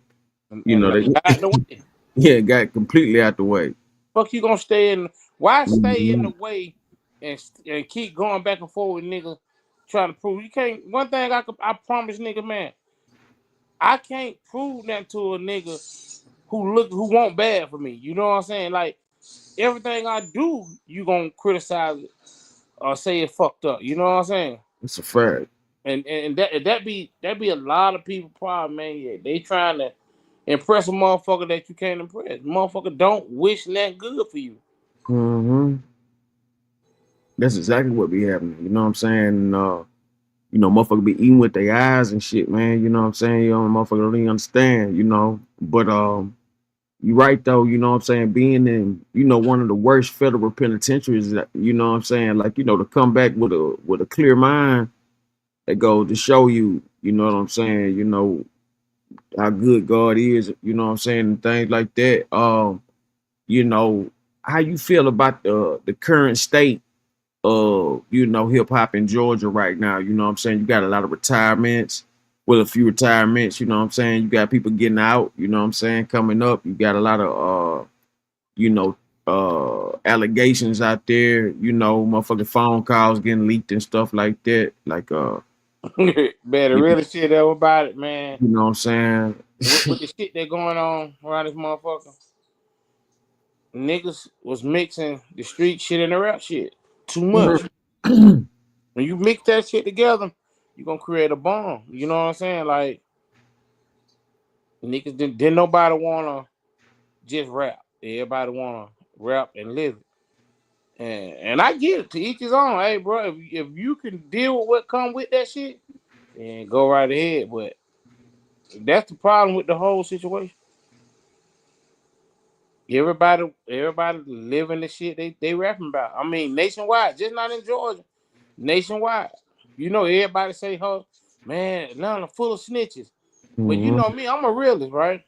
You and know, they got out the way. yeah, got completely out the way. Fuck you gonna stay in? Why stay in the Mhm. way and keep going back and forth with niggas trying to prove you can't? One thing I promise nigga, man, I can't prove that to a nigga who want bad for me. You know what I'm saying? Like everything I do, you gonna criticize it or say it fucked up. You know what I'm saying? It's a fact. And that be a lot of people problem, man. Yeah, they trying to impress a motherfucker that you can't impress. Motherfucker don't wish that good for you. Hmm. That's exactly what be happening. You know what I'm saying? And, you know, motherfucker be eating with their eyes and shit, man. You know what I'm saying? You know, motherfucker don't even understand, you know. But you right though, you know what I'm saying, being in, you know, one of the worst federal penitentiaries, you know what I'm saying, like, you know, to come back with a clear mind that goes to show you, you know what I'm saying, you know, how good God is, you know what I'm saying, and things like that. You know, how you feel about the current state of, you know, hip hop in Georgia right now. You know what I'm saying? You got a lot of retirements. Well, a few retirements, you know what I'm saying? You got people getting out, you know what I'm saying, coming up. You got a lot of you know, allegations out there, you know, motherfucking phone calls getting leaked and stuff like that. Like Man, the you, real shit ever about it, man. you know what I'm saying? With the shit that going on around this motherfucker. niggas was mixing the street shit and the rap shit too much. When you mix that shit together, you gonna create a bomb. You know what I'm saying? Like niggas didn't nobody wanna just rap. Everybody wanna rap and live it. And I get it, to each his own. Hey, bro, if you can deal with what come with that shit, then go right ahead. But that's the problem with the whole situation. Everybody living the shit they rapping about. I mean, nationwide, just not in Georgia. Nationwide. You know, everybody say, "Oh, man, Atlanta full of snitches." But you know me, I'm a realist, right?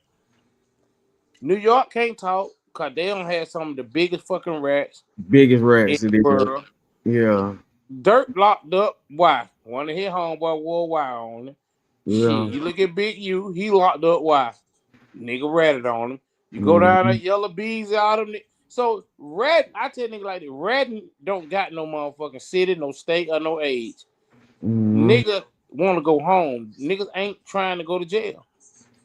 New York can't talk because they don't have some of the biggest fucking rats Biggest in rats the it is. world. Yeah. Dirt locked up. Why? One of his homeboy wore wire on him. Yeah. Shit, you look at Big U, he locked up. Why? Nigga ratted on him. You go down there, Mm-hmm. yellow bees out of him. So red, I tell nigga like that, red don't got no motherfucking city, no state, or no age. Mm-hmm. Nigga want to go home. Niggas ain't trying to go to jail.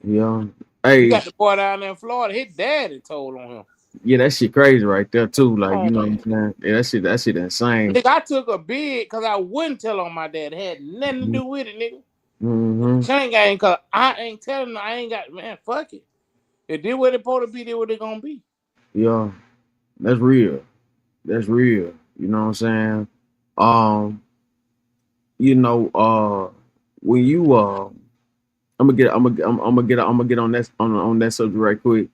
Yeah. You Hey, got the boy down there in Florida. His daddy told on him. yeah, that shit crazy right there too. Like, Oh you know what man, I'm saying? Yeah, that shit insane. nigga, I took a bid because I wouldn't tell on my dad. It had nothing to do with it, nigga. Mm-hmm. Chain gang, cause I ain't telling them. I ain't got, man. Fuck it. It did what it supposed to be. Did what it gonna be. Yeah. That's real. That's real. You know what I'm saying? Um, you know, when you I'm gonna get on that subject right quick.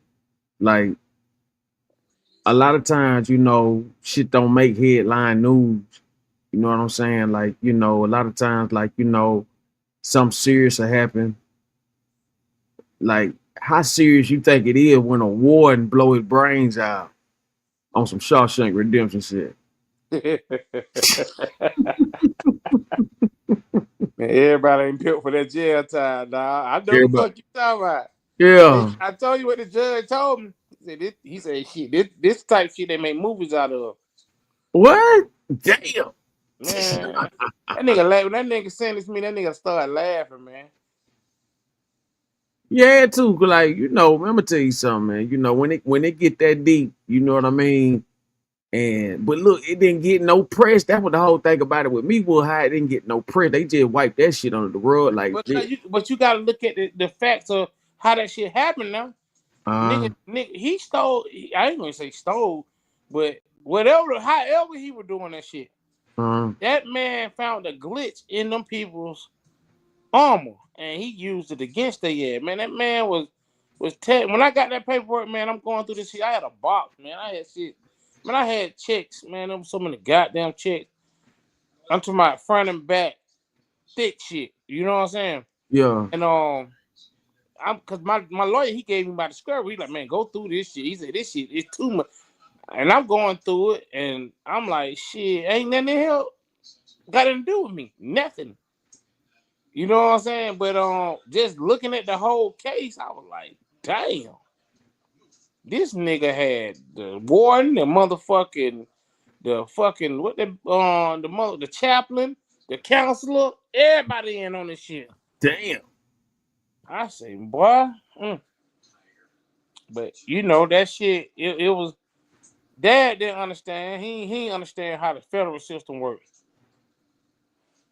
Like a lot of times, you know, shit don't make headline news. You know what I'm saying? Like, you know, a lot of times, like, you know, something serious will happen. Like, how serious you think it is when a warden blow his brains out on some Shawshank Redemption shit? Man, everybody ain't built for that jail time, dog. I know the Everybody. fuck you talking about. Yeah. I told you what the judge told me. He said shit, this type shit they make movies out of. What? Damn. Man, that nigga laugh. When that nigga sentenced me, that nigga started laughing, man. Yeah, too. 'Cause like, you know, I'm gonna tell you something, man. You know, when it get that deep, you know what I mean? And but look, it didn't get no press. That's what the whole thing about it with me was how it didn't get no press. They just wiped that shit under the rug like But this. you gotta look at the facts of how that shit happened now. Uh, Nigga, he stole. I ain't gonna say stole, but whatever, however he was doing that shit, uh, that man found a glitch in them people's armor, and he used it against their head. Man, that man was when I got that paperwork, man, I'm going through this shit. I had a box, man. I had shit. Man, I had checks, man. There was so many goddamn checks. I'm talking about front and back, thick shit. You know what I'm saying? yeah. And I'm cause my lawyer, he gave me my discovery. He like, man, go through this shit. He said this shit is too much. And I'm going through it, and I'm like, shit, ain't nothing the hell got to do with me. Nothing. You know what I'm saying? But just looking at the whole case, I was like, damn, this nigga had the warden, the fucking the chaplain, the counselor, everybody in on this shit. Damn. I say, boy, but you know that shit. It was Dad didn't understand. He didn't understand how the federal system works,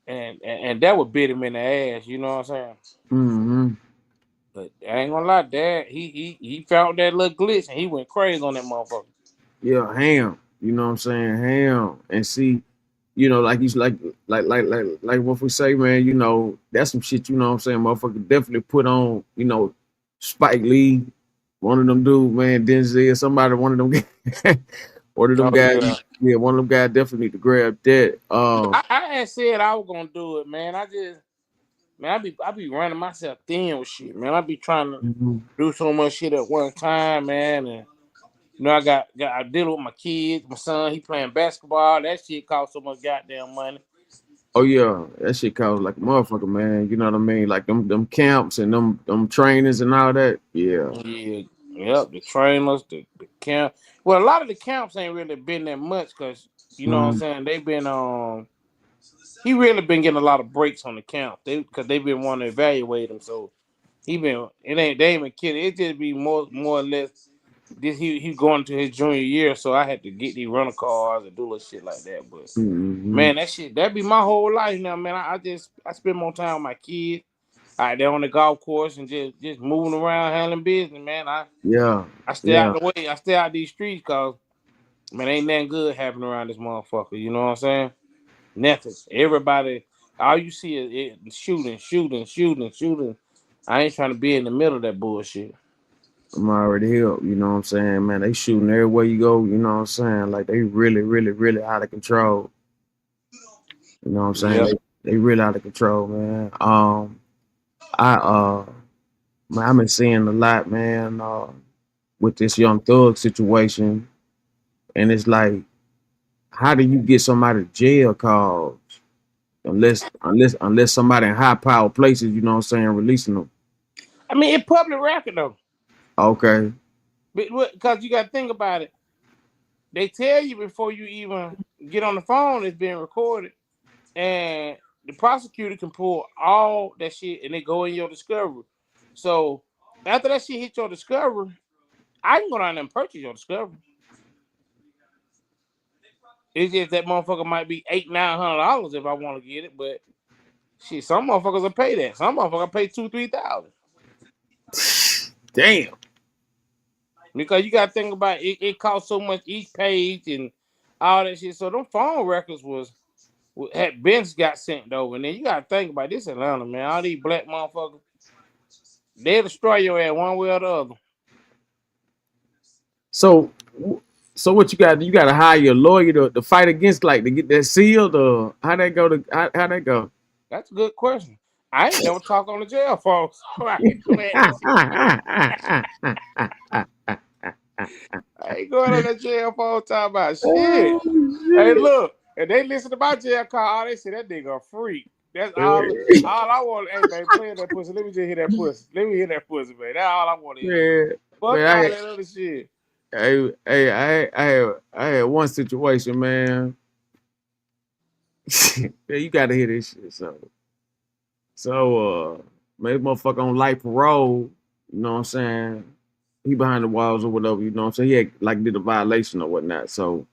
and that would bit him in the ass. You know what I'm saying? Mm-hmm. But I ain't gonna lie, Dad, he found that little glitch and he went crazy on that motherfucker. Yeah, ham. You know what I'm saying? Ham. And see, you know, like he's like what we say, man, you know, that's some shit, you know what I'm saying? Motherfucker definitely put on, you know, Spike Lee, one of them dudes, man, Denzel, somebody, one of them one of them Oh guys, yeah. yeah, one of them guys definitely need to grab that. I had said I was gonna do it, man. I be running myself thin with shit, man. I be trying to Mhm. do so much shit at one time, man. And you know, I deal with my kids, my son, he playing basketball. That shit costs so much goddamn money. Oh yeah, that shit costs like a motherfucker, man. You know what I mean? Like them camps and them trainers and all that. Yeah. Yeah, yep, the trainers, the camp. Well, a lot of the camps ain't really been that much because you know what I'm Mhm. saying. They've been he really been getting a lot of breaks on the camp. Because they've been wanting to evaluate him. So he been they ain't been kidding. It just be more or less he going to his junior year, so I had to get these rental cars and do little shit like that. But man, that be my whole life now, man. I spend more time with my kids. Out there on the golf course and just moving around handling business, man. I stay out the way. I stay out these streets because man, ain't nothing good happening around this motherfucker. You know what I'm saying? Nothing. Everybody, all you see is shooting. I ain't trying to be in the middle of that bullshit. I'm already here, you know what I'm saying, man. They shooting everywhere you go, you know what I'm saying? Like they really out of control. You know what I'm saying? Yep. They really out of control, man. I man, I've been seeing a lot, man, with this Young Thug situation. And it's like, how do you get somebody to jail calls unless somebody in high power places, you know what I'm saying, releasing them? I mean, it's public record though. Okay. Because you got to think about it. They tell you before you even get on the phone it's being recorded, and the prosecutor can pull all that shit and they go in your discovery. So after that shit hit your discovery, I can go down there and purchase your discovery. It's just that motherfucker might be $800-900 if I want to get it, but shit, some motherfuckers will pay that. Some motherfuckers pay $2,000-3,000. Damn. Because you got to think about it. It costs so much each page and all that shit. So them phone records had been got sent over, and then you got to think about this Atlanta, man. All these black motherfuckers, they'll destroy your ass one way or the other. So what you got? You got to hire a lawyer to fight against, like, to get that sealed, or how that go? How that go? That's a good question. I ain't never talk on the jail phone, so I ain't going on the jail phone talking about shit. Hey, look, if they listen to my jail call, they say that nigga a freak. That's all I want. Hey, baby, play that pussy. Let me just hear that pussy. Let me hear that pussy, man. That's all I want to hear. Fuck all that other shit. I had one situation, man. Yeah, you gotta hear this shit. So maybe motherfucker on life parole, you know what I'm saying? He behind the walls or whatever, you know what I'm saying? He had, like, did a violation or whatnot. So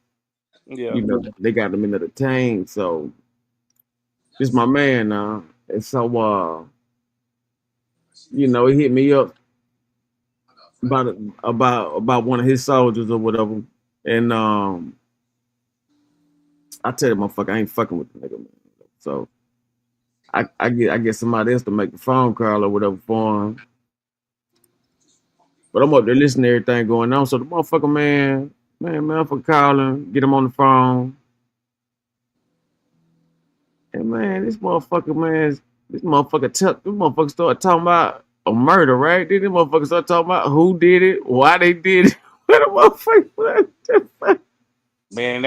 yeah, you know, they got him into the tank. So this is my man now. And so you know, he hit me up about one of his soldiers or whatever. And I tell the motherfucker I ain't fucking with the nigga, man. So I get somebody else to make the phone call or whatever for him. But I'm up there listening to everything going on. So the motherfucker, man, for calling, get him on the phone. And man, this motherfucker started talking about a murder, right? Then this motherfucker started talking about who did it, why they did it. What the fuck? man,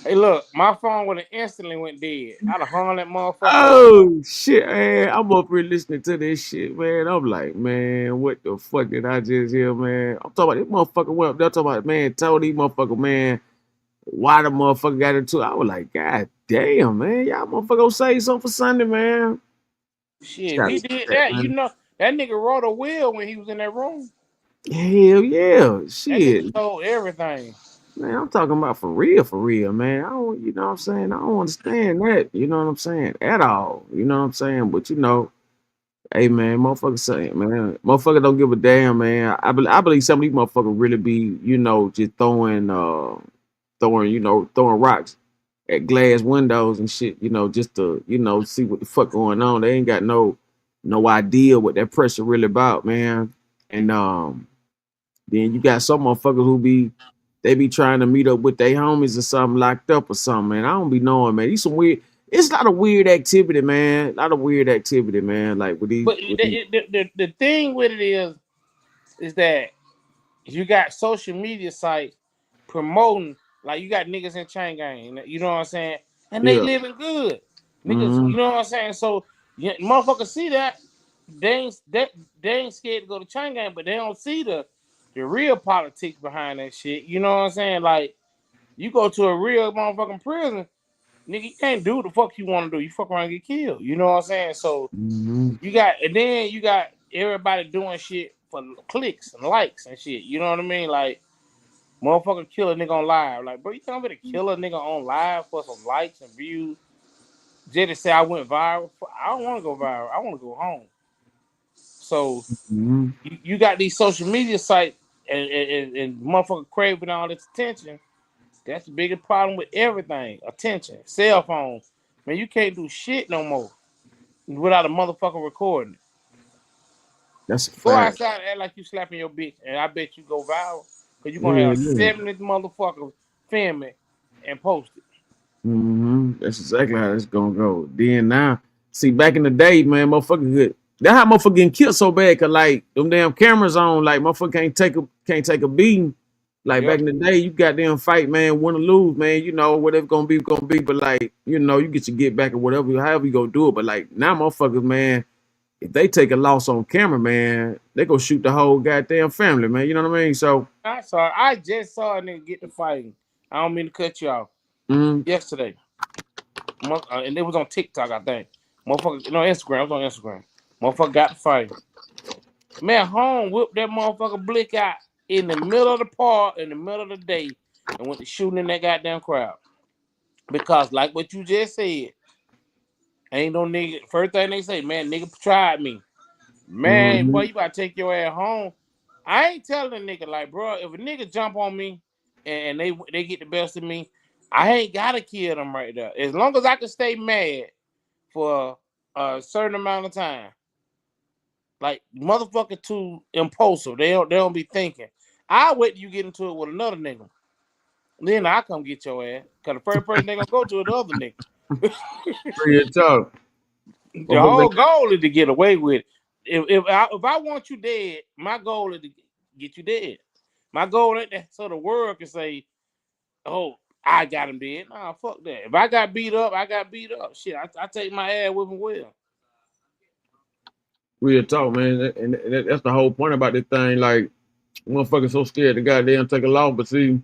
hey, look, my phone would have instantly went dead. I'd have hung that motherfucker. Oh shit, man! I'm up here listening to this shit, man. I'm like, man, what the fuck did I just hear, man? I'm talking about this motherfucker went up there talking about, man, told these motherfucker, man, why the motherfucker got into it. I was like, God damn, man, y'all motherfucker gonna say something for Sunday, man. Shit, if he did that, man. You know, that nigga wrote a will when he was in that room. Hell yeah, shit. That nigga told everything. Man, I'm talking about for real, man. I don't, you know what I'm saying? I don't understand that, you know what I'm saying, at all. You know what I'm saying? But you know, hey man, motherfucker saying, man, motherfucker don't give a damn, man. I believe some of these motherfuckers really be, you know, just throwing rocks at glass windows and shit, you know, just to, you know, see what the fuck going on. They ain't got no idea what that pressure really about, man. And then you got some motherfuckers who be trying to meet up with their homies or something, locked up or something, man. I don't be knowing, man. It's a lot of weird activity, man. Like with these. But the thing with it is that you got social media sites promoting, like you got niggas in chain gang, you know what I'm saying? And they living good. Niggas, you know what I'm saying? So motherfuckers see that. They ain't scared to go to chain gang, but they don't see the real politics behind that shit. You know what I'm saying? Like, you go to a real motherfucking prison, nigga, you can't do what the fuck you want to do. You fuck around and get killed. You know what I'm saying? So you got everybody doing shit for clicks and likes and shit. You know what I mean? Like, Motherfucker kill a nigga on live. Like, bro, you tell me to kill a nigga on live for some likes and views? Just to say I went viral? I don't want to go viral. I want to go home. So you got these social media sites and motherfucker craving all this attention. That's the biggest problem with everything. Attention. Cell phones. Man, you can't do shit no more without a motherfucker recording it. That's a Go fact. outside and act like you slapping your bitch, and I bet you go viral. Because you're going to have 70 motherfuckers film it and post it. That's exactly how it's gonna go. Then now, see, back in the day, man, motherfucker good. That's how motherfucker getting killed so bad, cause like them damn cameras on, like motherfucker can't take a beating. Like back in the day, you goddamn fight, man, win or lose, man. You know whatever gonna be. But like you know, you get back or whatever, however you go do it. But like now, motherfuckers, man, if they take a loss on camera, man, they go shoot the whole goddamn family, man. You know what I mean? So I just saw a nigga get to fighting. I don't mean to cut you off. Yesterday. And it was on TikTok, I think. Motherfucker, Instagram. It was on Instagram. Motherfucker got to fight. Man, home whipped that motherfucker blick out in the middle of the park, in the middle of the day, and went to shooting in that goddamn crowd. Because, like what you just said, ain't no nigga. First thing they say, man, nigga tried me. Man, boy, you gotta take your ass home. I ain't telling a nigga, like, bro, if a nigga jump on me and they get the best of me, I ain't gotta kill them right there. As long as I can stay mad for a certain amount of time. Like, motherfucker too impulsive. They don't be thinking. I wait till you get into it with another nigga. Then I come get your ass. Cause the first person they gonna go to is the other nigga. real talk. The whole goal is to get away with it. If I want you dead, my goal is to get you dead. My goal ain't that so the world can say, oh, I got him dead. Nah, fuck that. If I got beat up, I got beat up. Shit, I take my ass with me well. Real talk, man. And that's the whole point about this thing. Like, motherfuckers so scared to goddamn take a loss. But see,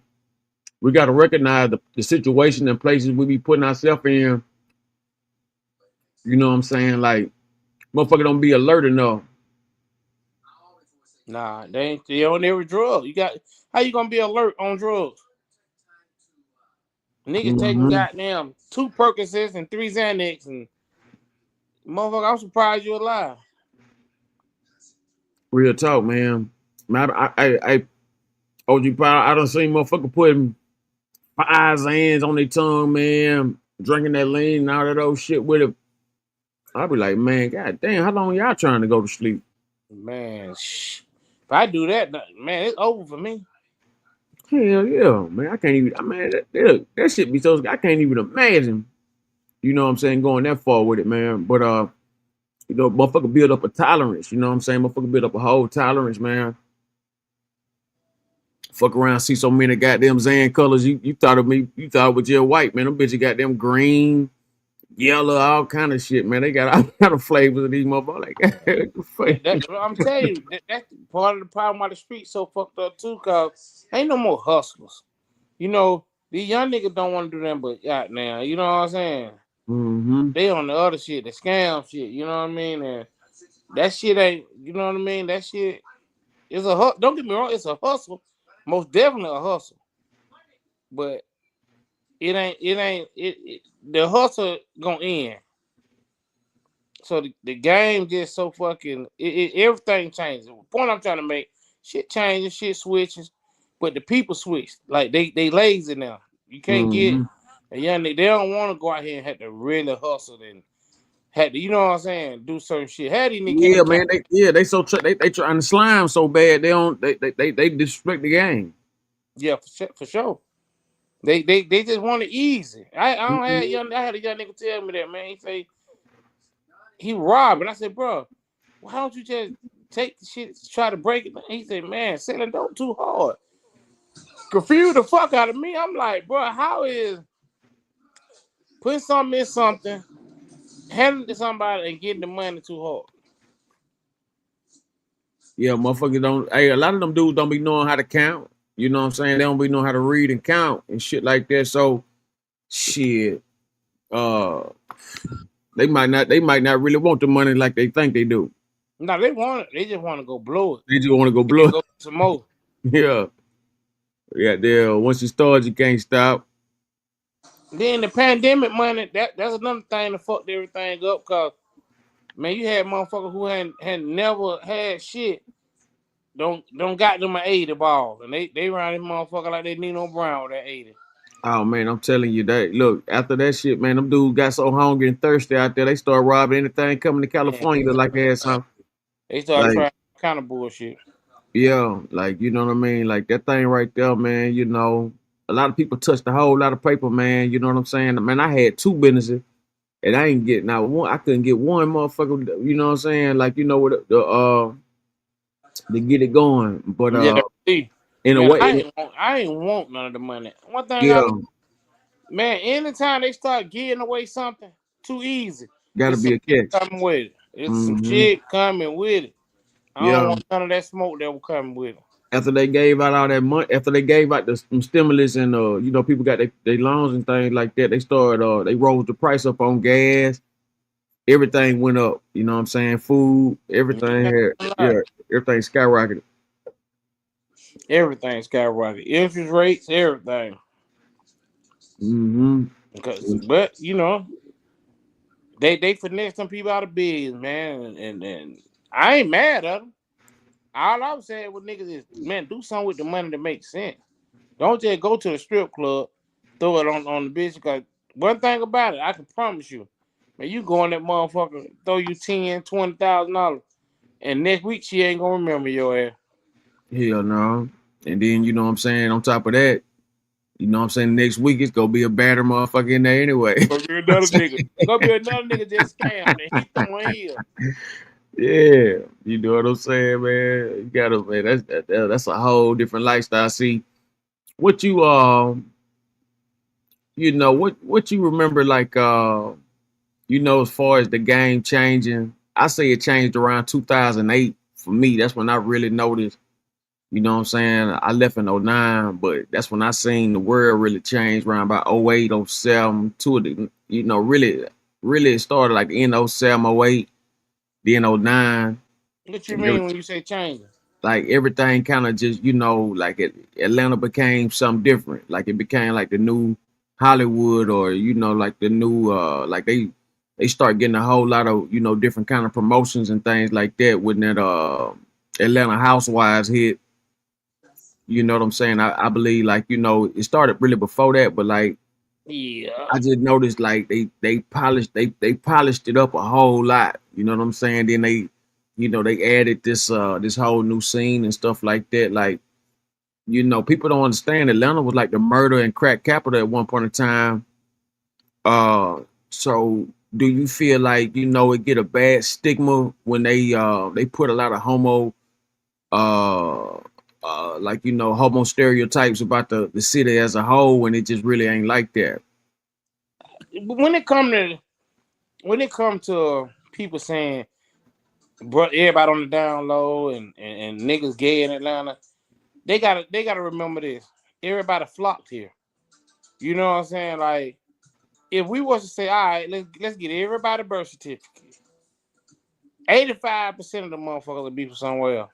we got to recognize the situation and places we be putting ourselves in. You know what I'm saying? Like, motherfucker don't be alert enough. Nah, they on every drug. How you gonna be alert on drugs? Niggas taking goddamn 2 Percocets and 3 Xanax and motherfucker, I'm surprised you're alive. Real talk, man. I OG Power, I done seen motherfucker putting 5 Xans on their tongue, man, drinking that lean and all that old shit with it. I be like, man, god damn, how long y'all trying to go to sleep? Man, if I do that, man, it's over for me. Hell yeah, man. I can't even, that shit be so, I can't even imagine, you know what I'm saying, going that far with it, man. But, you know, motherfucker build up a tolerance, you know what I'm saying? Motherfucker build up a whole tolerance, man. Fuck around, see so many goddamn Zan colors. You thought of me, you thought it was just white, man. Them bitches got them green, yellow, all kind of shit, man. They got all kind of flavors of these motherfuckers. Like, I'm telling you, that's part of the problem why the street's so fucked up too, cause ain't no more hustlers. You know, these young niggas don't want to do that, but now, you know what I'm saying? They on the other shit, the scam shit, you know what I mean? And that shit ain't, you know what I mean? That shit is a hustle. Don't get me wrong, it's a hustle. Most definitely a hustle. But the hustle gonna end. So the game just so fucking everything changes. The point I'm trying to make, shit changes, shit switches, but the people switch. Like they lazy now. You can't get a young nigga. They don't want to go out here and have to really hustle and had to, you know what I'm saying, do certain shit. How do you yeah, man, they so they trying to slime so bad they don't they disrespect the game. Yeah, for sure. They just want it easy. I had a young nigga tell me that, man. He say he robbed, and I said, bro, why don't you just take the shit, try to break it? He said, man, selling dope too hard. Confused the fuck out of me. I'm like, bro, how is putting something in something, handing it to somebody, and getting the money too hard? Yeah, motherfucker don't. Hey, a lot of them dudes don't be knowing how to count. You know what I'm saying? They don't be knowing how to read and count and shit like that. So, shit, they might not really want the money like they think they do. No, they want it. They just want to go blow it. They just want to go blow it. Go some more. Yeah. Yeah, there. Once you start, you can't stop. Then the pandemic money, that's another thing that fucked everything up. Cause man, you had motherfuckers who had never had shit. Don't got them an 80 ball, and they run this motherfucker like they Nino Brown with that 80. Oh man, I'm telling you that. Look, after that shit, man, them dudes got so hungry and thirsty out there, they start robbing anything coming to Man, California look like they had something. they started Like, trying kind of bullshit. yeah, like you know what I mean? Like that thing right there, man, you know. A lot of people touched a whole lot of paper, man. You know what I'm saying? Man, I had 2 businesses and I ain't getting out one. I couldn't get one motherfucker, you know what I'm saying? Like, you know what the to get it going. But Yeah, see, in a man, way, I ain't want none of the money. One thing I yeah, learned, man, anytime they start giving away something too easy, gotta it's some be a shit catch. coming with it. It's some Hmm. shit coming with it. I don't Yeah. want none of that smoke that will come with it. After they gave out all that money, after they gave out the some stimulus and you know, people got their loans and things like that, they started they rose the price up on gas. Everything went up. You know what I'm saying? Food, everything Yeah, had, yeah, everything skyrocketed. everything skyrocketed. Interest rates, everything. Hmm. But you know, they finesse some people out of business, man, and I ain't mad at them. All I'm saying with niggas is, man, do something with the money that makes sense. Don't just go to the strip club, throw it on the bitch. Cause one thing about it, I can promise you, man, you go in that motherfucker, throw you $10,000, $20,000, and next week she ain't gonna remember your ass. Hell no. And then you know what I'm saying, on top of that, you know what I'm saying, next week it's gonna be a badder motherfucker in there anyway. Gonna be another nigga. Gonna be another nigga just scammed and he throwing here. Yeah, you know what I'm saying, man. You gotta, man. That's a whole different lifestyle. See, what you you know, what you remember, like you know, as far as the game changing. I say it changed around 2008 for me. That's when I really noticed. You know what I'm saying? I left in '09, but that's when I seen the world really change around about '08, '07 to the, you know, really it started like in '07, '08, then '09. What you And mean when you say changing? like everything kind of just, you know, like Atlanta became something different. Like it became like the new Hollywood, or you know, like the new like they start getting a whole lot of, you know, different kind of promotions and things like that when that Atlanta Housewives hit. You know what I'm saying? I believe, like, you know, it started really before that, but like Yeah. I just noticed like they polished it up a whole lot. You know what I'm saying? Then they, you know, they added this whole new scene and stuff like that. Like, you know, people don't understand Atlanta was like the murder and crack capital at one point in time. Uh so do you feel like, you know, it get a bad stigma when they put a lot of uh like, you know, homo stereotypes about the city as a whole, when it just really ain't like that? When it come to people saying, bro, everybody on the down low and niggas gay in Atlanta, they gotta remember this. Everybody flocked here. You know what I'm saying? Like, if we was to say, all right, let's get everybody birth certificate, 85% of the motherfuckers will be from somewhere else.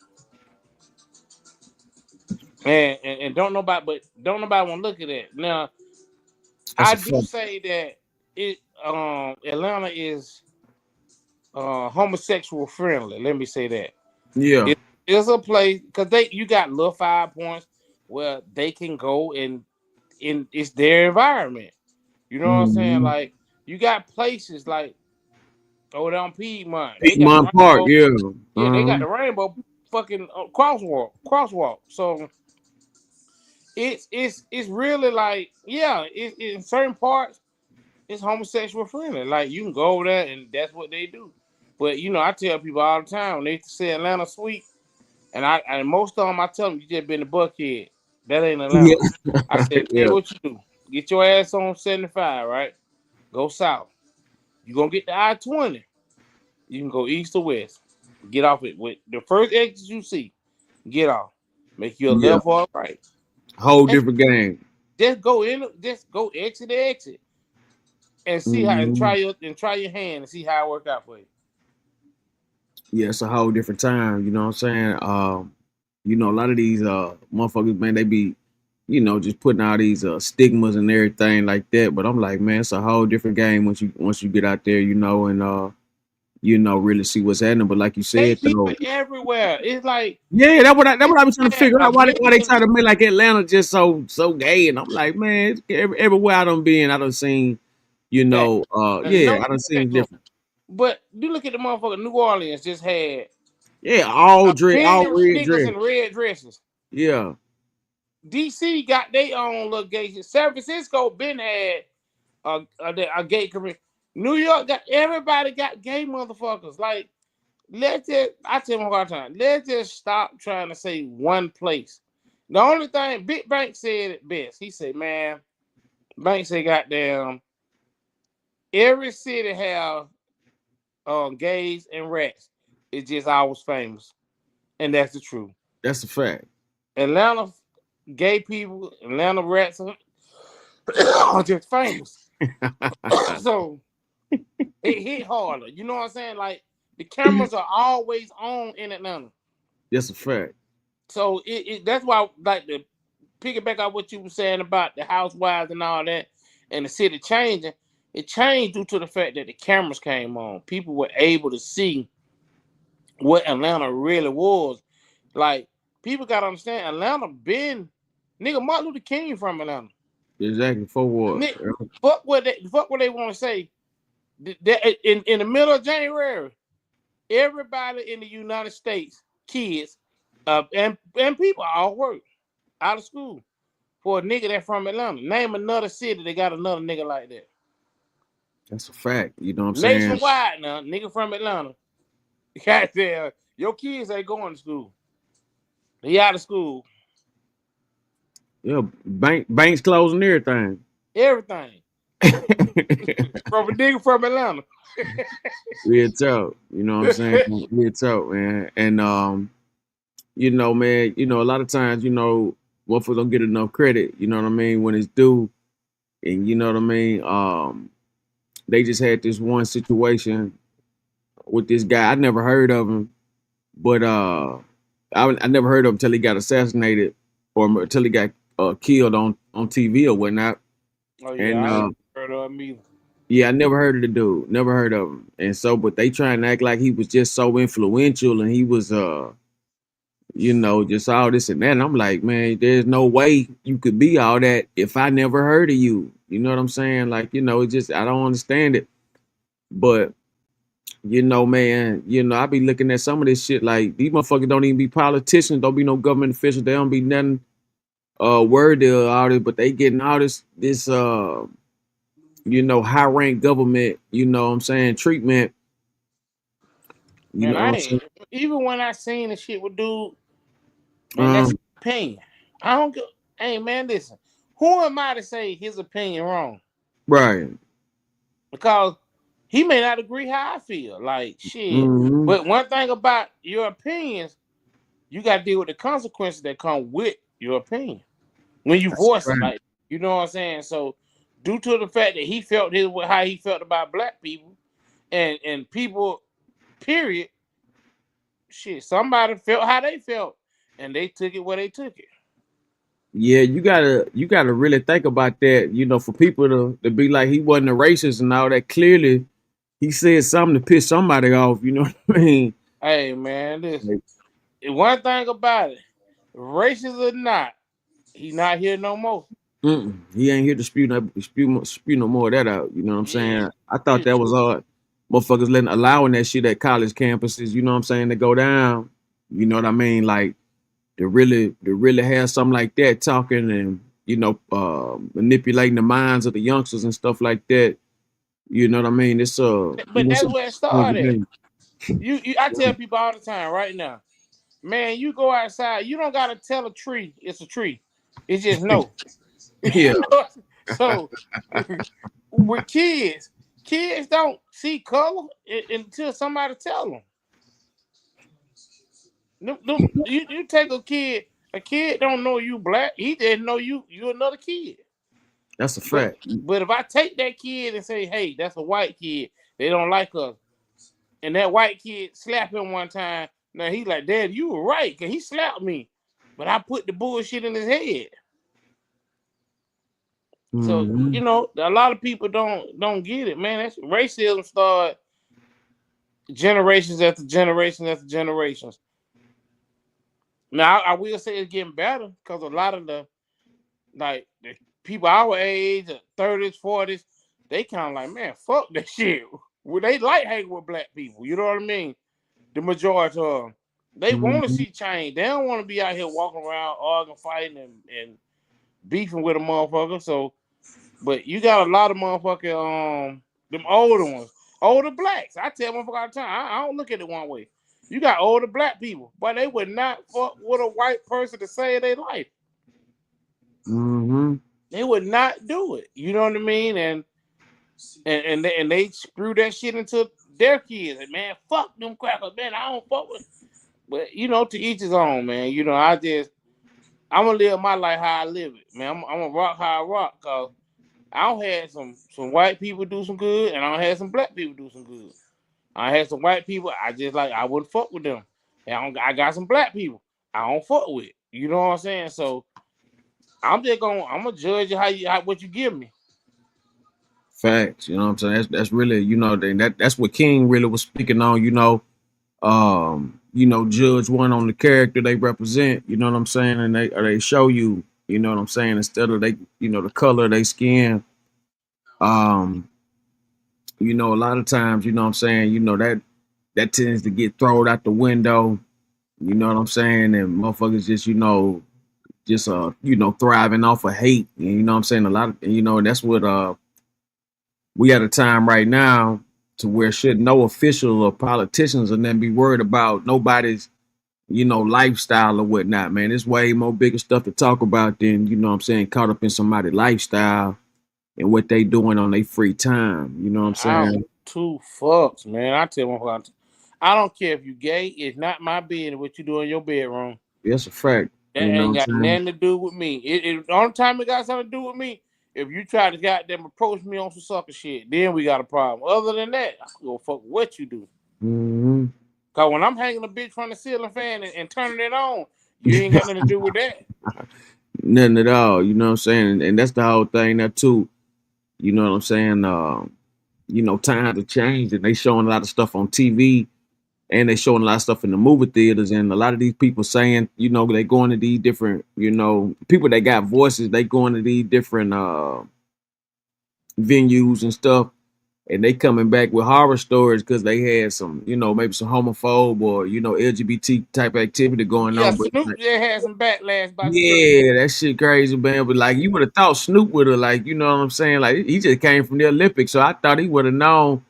And don't nobody want to look at that. Now, That's I a do fact. say that it Atlanta is homosexual friendly. Let me say that. Yeah. It's a place because you got little 5 points where they can go and it's their environment. You know what I'm saying? Hmm. Like, you got places like over there on Piedmont. They got the Piedmont Park, rainbow. yeah. Yeah, they got Uh-huh. the rainbow fucking crosswalk. So it's really like, yeah, in certain parts it's homosexual friendly. Like, you can go over there and that's what they do. But you know, I tell people all the time when they say Atlanta sweet, and most of them I tell them, you just been to Buckhead. That ain't Atlanta. Yeah. I said, tell Yeah. you what you do. Get your ass on 75, right? Go south. You gonna get the I-20. You can go east or west. Get off it with the first exit you see. Get off. Make you a Yeah. left or a right. Whole And different game. just go exit to exit and see how Hmm. and try your hand and see how it work out for you. Yeah, it's a whole different time, you know what I'm saying? You know, a lot of these motherfuckers, man, they be, you know, just putting all these stigmas and everything like that. But I'm like, man, it's a whole different game once you get out there, you know, and you know, really see what's happening. But like you Gay said, people though, everywhere. It's like yeah, that's what I was trying to man, figure a out. Why they million. try to make like Atlanta just so gay? And I'm like, man, it's everywhere I done been, I done seen, you That know, and yeah, no I done seen disrespect. different. But you look at the motherfucker New Orleans just had Yeah, all a dress, all billion red niggas dress. in red dresses. Yeah, DC got their own little gay shit. San Francisco been had a gay community. New York got everybody got gay motherfuckers. Like I tell them all the time, let's just stop trying to say one place. The only thing Big Bank said it best. He said, man, Bank said, goddamn, every city have gays and rats. It's just ours famous. And that's the truth. that's a fact. Atlanta gay people, Atlanta rats are just famous. So it hit harder. You know what I'm saying? Like the cameras are always on in Atlanta. That's a fact. So that's why like the piggyback on what you were saying about the housewives and all that and the city changing, it changed due to the fact that the cameras came on. People were able to see what Atlanta really was. Like, people gotta understand Atlanta been nigga Martin Luther King from Atlanta. Exactly. For what? Fuck what they want to say. In the middle of January, everybody in the United States, kids, and people all work out of school for a nigga that from Atlanta. Name another city that got another nigga like that. That's a fact. You know what I'm saying? Nationwide now, nigga from Atlanta. Goddamn, your kids ain't going to school. They out of school. Yeah, banks closing everything. Everything. From a nigga from Atlanta. Real talk. You know what I'm saying? Real talk, man. And you know, man, you know, a lot of times, you know, motherfuckers don't get enough credit, you know what I mean, when it's due. And you know what I mean? They just had this one situation with this guy. I never heard of him, but I never heard of him until he got assassinated or until he got killed on TV or whatnot. Oh yeah, And I ain't heard of him either. yeah, I never heard of the dude. Never heard of him. And so, but they try and act like he was just so influential and he was you know, just all this and that. And I'm like, man, there's no way you could be all that if I never heard of you. You know what I'm saying? Like, you know, it just I don't understand it. But you know, man, you know, I be looking at some of this shit like these motherfuckers don't even be politicians, don't be no government officials, they don't be nothing word there all this, but they getting all this you know, high rank government, you know what I'm saying, treatment. You Man, know I what I'm ain't saying? even when I seen the shit with dude, man, that's his opinion. I don't go. Hey man, listen. Who am I to say his opinion wrong? Right. Because he may not agree how I feel. Like shit. Mm-hmm. But one thing about your opinions, you gotta deal with the consequences that come with your opinion. When you That's voice it, right. like you know what I'm saying? So due to the fact that he felt how he felt about black people and people, period, shit, somebody felt how they felt and they took it where they took it. Yeah, you gotta really think about that, you know, for people to be like he wasn't a racist and all that. Clearly he said something to piss somebody off, you know what I mean? Hey man, listen. Like, One thing about it, racist or not, he not here no more. he ain't here to spew no more of that out. You know what I'm Yeah, saying? I thought it's that was true. motherfuckers allowing that shit at college campuses, you know what I'm saying, to go down. You know what I mean? Like to really have something like that talking and, you know, manipulating the minds of the youngsters and stuff like that. You know what I mean? It's you But know, it's that's a where it dangerous started. game. I tell people all the time right now, man, you go outside, you don't gotta tell a tree it's a tree. It's just no. Yeah. So with kids don't see color until somebody tell them. You take a kid don't know you black. He didn't know you another kid. That's a But fact. but if I take that kid and say, hey, that's a white kid, they don't like us, and that white kid slap him one time, now he like, Dad, you were right, cause he slapped me, but I put the bullshit in his head. So Mhm. you know, a lot of people don't get it, man. That's racism started generations after generations after generations. Now I will say it's getting better because a lot of the people our age, 30s, 40s, they kind of like, man, fuck that shit. Well, they like hanging with black people. You know what I mean? The majority of them. They want to Mhm. see change. They don't want to be out here walking around arguing, fighting, and beefing with a motherfucker. So, but you got a lot of motherfucking them older ones, older blacks. I tell motherfuckers all the time, I don't look at it one way. You got older black people, but they would not fuck with a white person to save their life. Mhm. They would not do it. You know what I mean? And they screw that shit into their kids. And man, fuck them crackers, man. I don't fuck with. But you know, to each his own, man. You know, I'm gonna live my life how I live it, man. I'm gonna rock how I rock, cause I don't had some white people do some good, and I don't had some black people do some good. I had some white people I wouldn't fuck with them. And I got some black people I don't fuck with. You know what I'm saying? So I'm gonna judge you what you give me. Facts. You know what I'm saying? That's really, that's what King really was speaking on, judge one on the character they represent, you know what I'm saying? And they show you, you know what I'm saying, instead of the color of their skin. Um, a lot of times, you know what I'm saying, that tends to get thrown out the window, you know what I'm saying? And motherfuckers thriving off of hate. And you know what I'm saying? A lot of, that's what we at a time right now to where should no official or politicians or then be worried about nobody's, lifestyle or whatnot, man. It's way more bigger stuff to talk about than, caught up in somebody's lifestyle and what they doing on their free time. You know what I'm I don't saying? two fucks, man. I tell motherfuckers, I don't care if you gay. It's not my business what you do in your bedroom. That's a fact. That You know ain't what got I'm saying? nothing to do with me. The only time it got something to do with me, if you try to goddamn approach me on some sucker shit, then we got a problem. Other than that, I don't give a fuck what you do. Mm-hmm. Cause when I'm hanging a bitch from the ceiling fan and turning it on, you ain't got nothing to do with that. Nothing at all. You know what I'm saying? And that's the whole thing there too. You know what I'm saying? Times have changed and they showing a lot of stuff on TV and they showing a lot of stuff in the movie theaters, and a lot of these people saying, they going to these different, people that got voices, they going to these different venues and stuff, and they coming back with horror stories because they had some, maybe some homophobe or LGBT type activity going Yeah, on. But Snoop just had some backlash about the certain yeah, that shit crazy, man. But like, you would have thought Snoop would have, like, you know what I'm saying? Like, he just came from the Olympics, so I thought he would have known.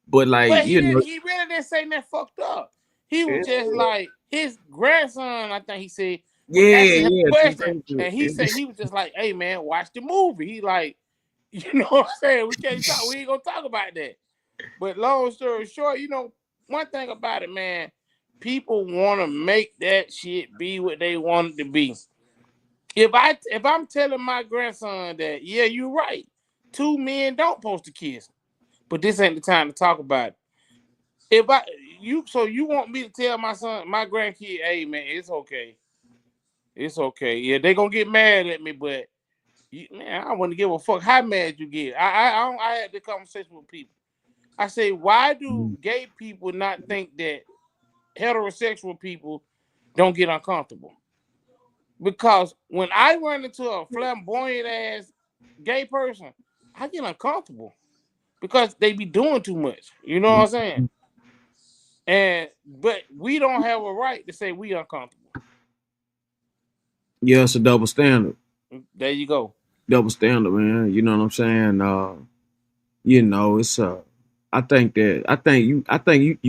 But like, But he really didn't say nothing fucked up. He was just like his grandson, I think he said, was yeah, asking him a yeah. question. And he said he was just like, hey man, watch the movie. He like, you know what I'm saying? We ain't gonna talk about that. But long story short, one thing about it, man, people wanna make that shit be what they want it to be. If I'm telling my grandson that, yeah, you're right, two men don't supposed to kiss, but this ain't the time to talk about it. So you want me to tell my grandkid, hey man, it's okay. It's okay. Yeah, they gonna get mad at me, but man, I wouldn't give a fuck how mad you get. I had the conversation with people. I say, why do gay people not think that heterosexual people don't get uncomfortable? Because when I run into a flamboyant ass gay person, I get uncomfortable because they be doing too much. You know what I'm saying? But we don't have a right to say we uncomfortable. Yeah, it's a double standard. There you go. Double standard, man. You know what I'm saying? It's I think you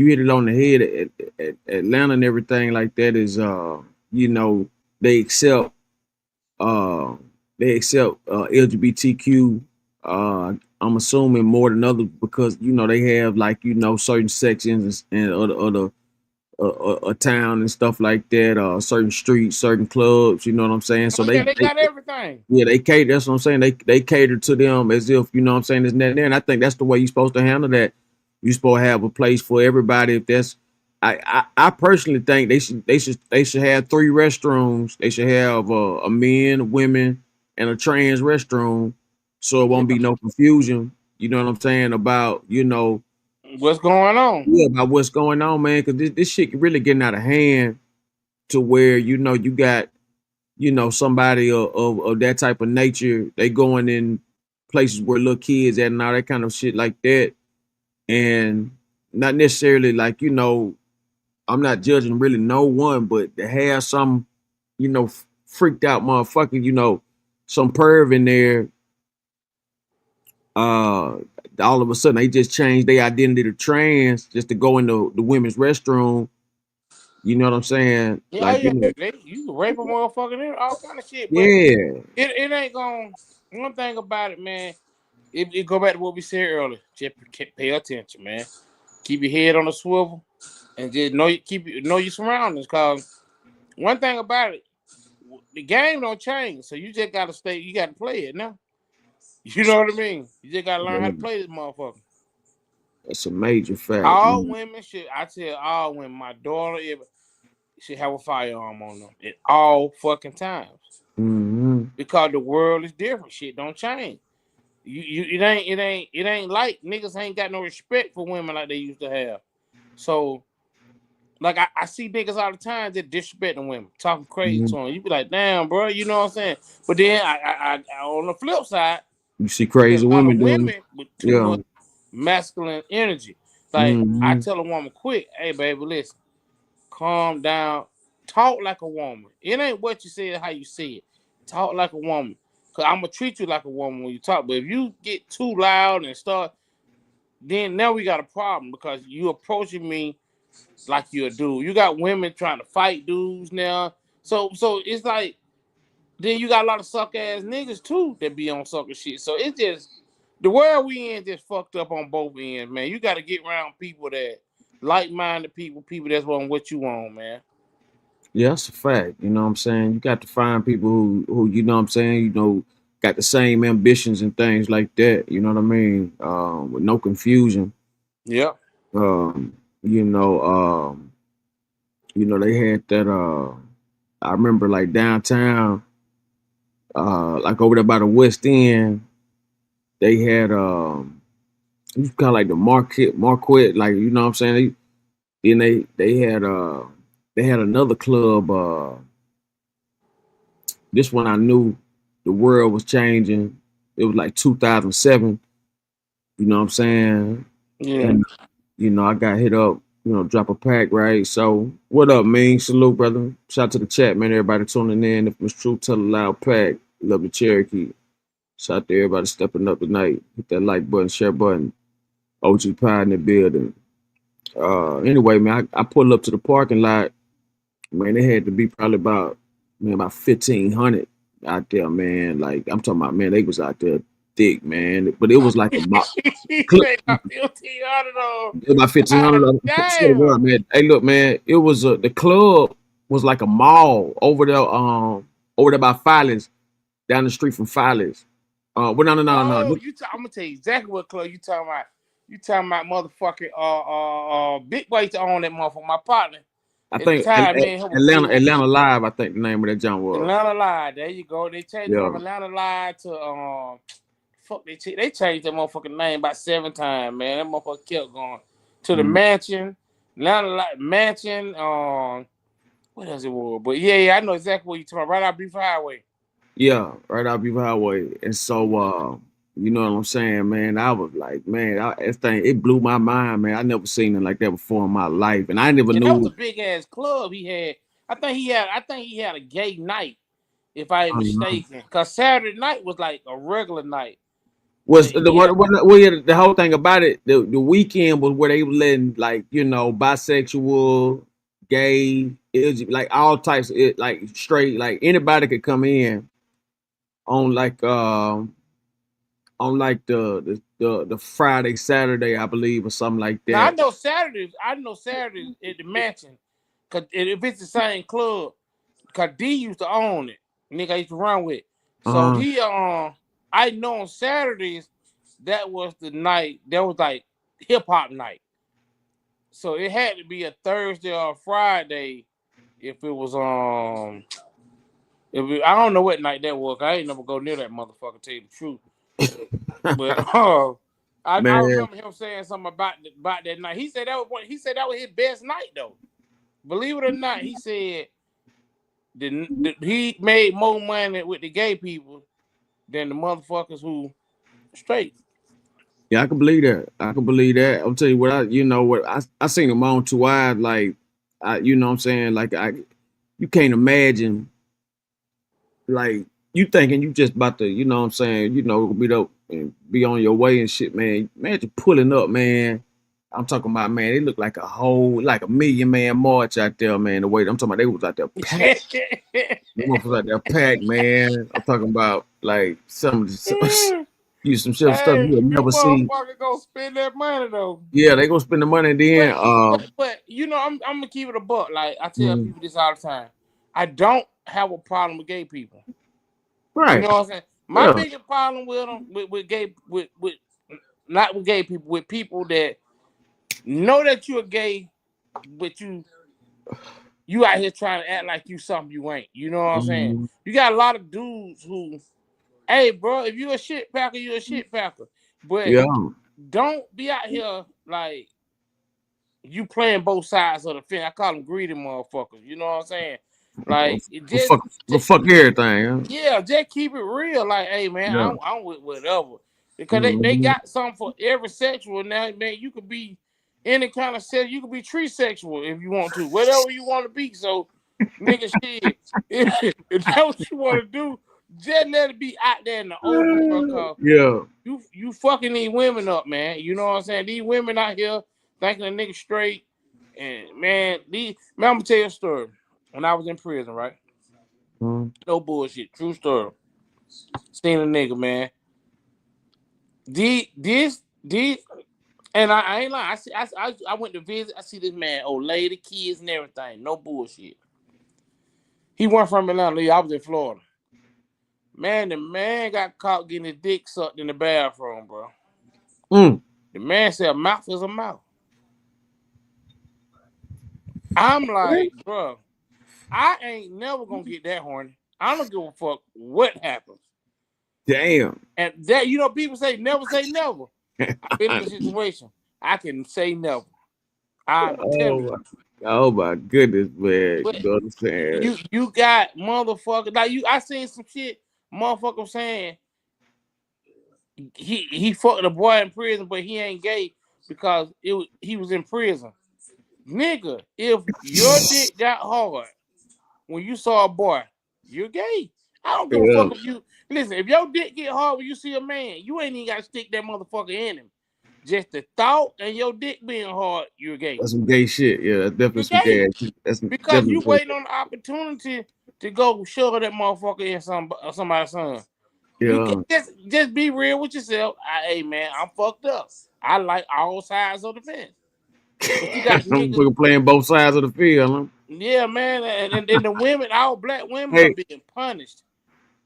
hit it on the head at Atlanta and everything like that is they accept uh LGBTQ, I'm assuming more than others because they have, like, certain sections and other a town and stuff like that, certain streets, certain clubs, you know what I'm saying? So Oh yeah, they got everything. yeah, they cater. That's what I'm saying. They cater to them as if, you know what I'm saying, there's nothing there. And I think that's the way you're supposed to handle that. You're supposed to have a place for everybody. If that's, I personally think they should have 3 restrooms. They should have a men, women, and a trans restroom, so it won't be no confusion. You know what I'm saying about What's going on? yeah, about what's going on, man. Because this shit really getting out of hand to where you got somebody of that type of nature. They going in places where little kids at and all that kind of shit like that, and not necessarily like I'm not judging really no one, but to have some freaked out motherfucker, some perv in there. All of a sudden they just changed their identity to trans just to go into the women's restroom. You know what I'm saying? Yeah, Like, yeah. You can rape a motherfucker and all kind of shit, but yeah. it ain't gonna. One thing about it, man. It go back to what we said earlier. Just pay attention, man. Keep your head on the swivel, and just know your surroundings. Cause one thing about it, the game don't change, so you just gotta stay. You gotta play it now. You know what I mean? You just gotta learn how to play this motherfucker. That's a major fact. All women should. I tell all women, my daughter should have a firearm on them at all fucking times. Mm-hmm. Because the world is different. Shit don't change. It ain't like niggas ain't got no respect for women like they used to have. So, like I see niggas all the time that disrespecting women, talking crazy to them. You be like, damn, bro, you know what I'm saying? But then I on the flip side, You see there's crazy a lot of women doing women with too yeah. much masculine energy. Like I Mm-hmm. tell a woman quick, hey baby, listen, calm down, talk like a woman. It ain't what you say, how you say it. Talk like a woman. Cause I'm gonna treat you like a woman when you talk. But if you get too loud and start, then now we got a problem because you approaching me like you're a dude. You got women trying to fight dudes now. So it's like then you got a lot of suck ass niggas too that be on sucker shit. So it's just the world we in just fucked up on both ends, man. You got to get around people that like-minded people that's on what you want, man. Yeah, that's a fact. You know what I'm saying? You got to find people who you know what I'm saying, got the same ambitions and things like that. You know what I mean? With no confusion. Yep. Um, you know, they had that I remember like downtown, like over there by the West End, they had it was kind of like the Marquette, like you know what I'm saying? Then they had another club, this one I knew the world was changing. It was like 2007, you know what I'm saying? Yeah. And I got hit up, drop a pack, right? So, what up, man? Salute, brother. Shout out to the chat, man. Everybody tuning in. If it's true, tell a loud pack. Love the Cherokee. Shout out to everybody stepping up tonight. Hit that like button, share button. OG Pie in the building. Anyway, man, I pulled up to the parking lot. Man, it had to be probably about 1,500 out there, man. Like I'm talking about, man, they was out there thick, man. But it was like a mob. They got 1,500 on. It was about 1,500. Damn. Man. Hey, look, man. It was the club was like a mall over there by Filey's, down the street from Filey's. Well, no. Oh, I'm gonna tell you exactly what club you talking about. You talking about motherfucking Big Way to own that motherfucker. My partner I at the think time, man, him was cool. Atlanta Live. I think the name of that junk was. Atlanta Live. There you go. They changed Yeah. from Atlanta Live to they changed that motherfucking name about 7 times, man. That motherfucker kept going to the mansion, Atlanta Live mansion. What else it was? But yeah, I know exactly what you talking about. Right out Beef Highway. Yeah, right out Beaver Highway. And so, you know what I'm saying, man? I was like, man, that thing, it blew my mind, man. I never seen it like that before in my life. And I never Yeah, knew. that was a big ass club he had. I think he had a gay night, if I ain't mistaken. Cause Saturday night was like a regular night. Was the whole thing about it, the weekend was where they were letting like, bisexual, gay, like all types of it, like straight, like anybody could come in on like the Friday, Saturday, I believe, or something like that. Now I know Saturdays at the mansion. Cause if it's the same club, cause D used to own it. Nigga I used to run with. So he I know on Saturdays that was the night, that was like hip hop night. So it had to be a Thursday or a Friday if it was I don't know what night that was. I ain't never go near that motherfucker, tell you the truth. But I Man, remember him saying something about that night. He said that was his best night though. Believe it or not, he said he made more money with the gay people than the motherfuckers who straight. yeah, I can believe that. I can believe that. I'll tell you what I seen him on two eyes, like you know what I'm saying? Like you can't imagine, like you thinking you just about to, you know what I'm saying, beat up and be on your way and shit, man. Imagine pulling up, man. I'm talking about, man, it looked like like a million man march out there, man. The way I'm talking about, they was out there packed. They was out there packed, man. I'm talking about like some stuff Hey, you would you never see. motherfucker gonna spend that money though. Yeah, they gonna spend the money then. But you know, I'm gonna keep it a buck. Like I tell Mm, people this all the time. I don't have a problem with gay people. You right. know what I'm saying? My Yeah. biggest problem with them, with gay, with not with gay people, with people that know that you're gay, but you out here trying to act like you something you ain't. You know what I'm saying? Mhm. You got a lot of dudes who, hey, bro, if you a shit packer, you a shit packer. But Yeah. don't be out here like you playing both sides of the fence. I call them greedy motherfuckers. You know what I'm saying? Like it Go fuck everything. Huh? yeah, just keep it real. Like, hey man, Yeah. I'm with whatever. Because they Mhm. got something for every sexual now, man. You could be any kind of sex, you could be tree sexual if you want to, whatever you want to be. So nigga shit. If that's what you want to do, just let it be out there in the open, bro. Cause Yeah. you fucking these women up, man. You know what I'm saying? These women out here thinking a nigga straight. And man, I'm gonna tell you a story. When I was in prison, right? Mhm. No bullshit, true story. Seen a nigga, man. This, and I ain't lying. I went to visit. I see this man, old lady, kids, and everything. No bullshit. He went from Atlanta. I was in Florida. Man, the man got caught getting his dick sucked in the bathroom, bro. Mm. The man said a mouth is a mouth. I'm like, bro, I ain't never gonna get that horny. I don't give a fuck what happens. Damn. And that, people say never say never. I've been in the situation. I can say never. I'm telling you. Oh my goodness, man. But You know what I'm saying? you got motherfuckers like I seen some shit, motherfucker saying he fucked a boy in prison, but he ain't gay because he was in prison. Nigga, if your dick got hard when you saw a boy, you're gay. I don't give a Yeah. fuck if you listen. If your dick get hard when you see a man, you ain't even got to stick that motherfucker in him. Just the thought and your dick being hard, you're gay. That's some gay shit. Yeah, that's definitely You're some gay gay shit. That's because definitely you gay waiting shit. on the opportunity to go shove that motherfucker in somebody's son. You can Yeah. just be real with yourself. Hey man, I'm fucked up. I like all sides of the fence. But you got I'm niggas, fucking playing both sides of the field, huh? yeah, man, and the women, all black women are Hey, being punished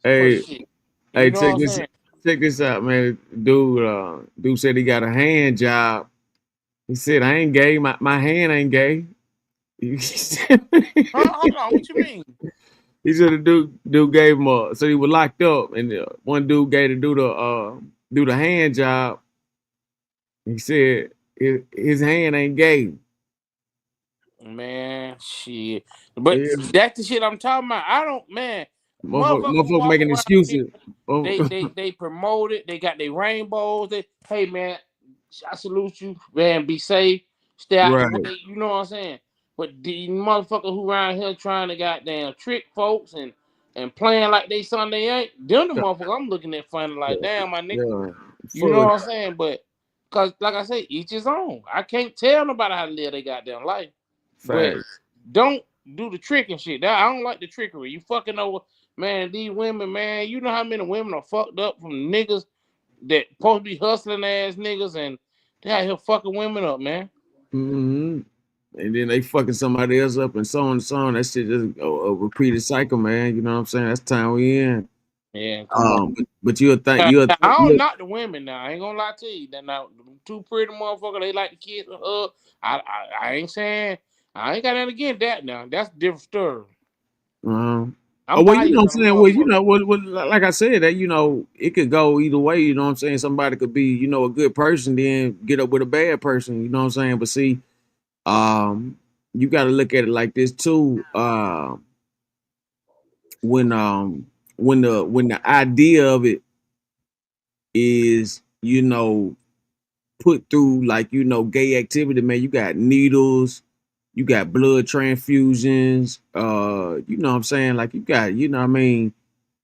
for hey, shit. You hey, know what I'm saying? check this out, man. Dude said he got a hand job. He said, I ain't gay, my hand ain't gay. He said Huh? Hold on, what you mean? the dude gave him so he was locked up, and one dude gave the dude do the hand job. He said his hand ain't gay. Man, shit. But Yeah. that's the shit I'm talking about. I don't, man. Motherfuckers Motherfucker walk making around here, excuses. Oh, they promote it. They got their rainbows. Hey man, I salute you, man. Be safe, stay out the right. way. You know what I'm saying? But the motherfucker who around here trying to goddamn trick folks and playing like they something they ain't, them the motherfucker I'm looking at funny like, damn my nigga. Yeah. You know Fuck. what I'm saying? But cause like I say, each his own. I can't tell nobody how to live their goddamn life. But Facts. don't do the trick and shit. I don't like the trickery. You fucking over, man. These women, man. You know how many women are fucked up from niggas that supposed to be hustling ass niggas, and they out here fucking women up, man. Hmm. And then they fucking somebody else up and so on and so on. That shit just a repeated cycle, man. You know what I'm saying? That's the time we in. Yeah, come on. But you'll think Now, you'll I think don't you'll knock the women now. I ain't gonna lie to you. That now two pretty motherfuckers, they like the kids and hug. I ain't saying I ain't got nothing against that now. That's a different story. uh, I'm well, you know what biased I'm on the saying? Well, you motherfucker. know, like I said, that, it could go either way, you know what I'm saying? Somebody could be, a good person, then get up with a bad person, you know what I'm saying? But see, you got to look at it like this too. When the idea of it is, put through, like, gay activity, man, you got needles, you got blood transfusions, you know what I'm saying? Like, you got, what I mean,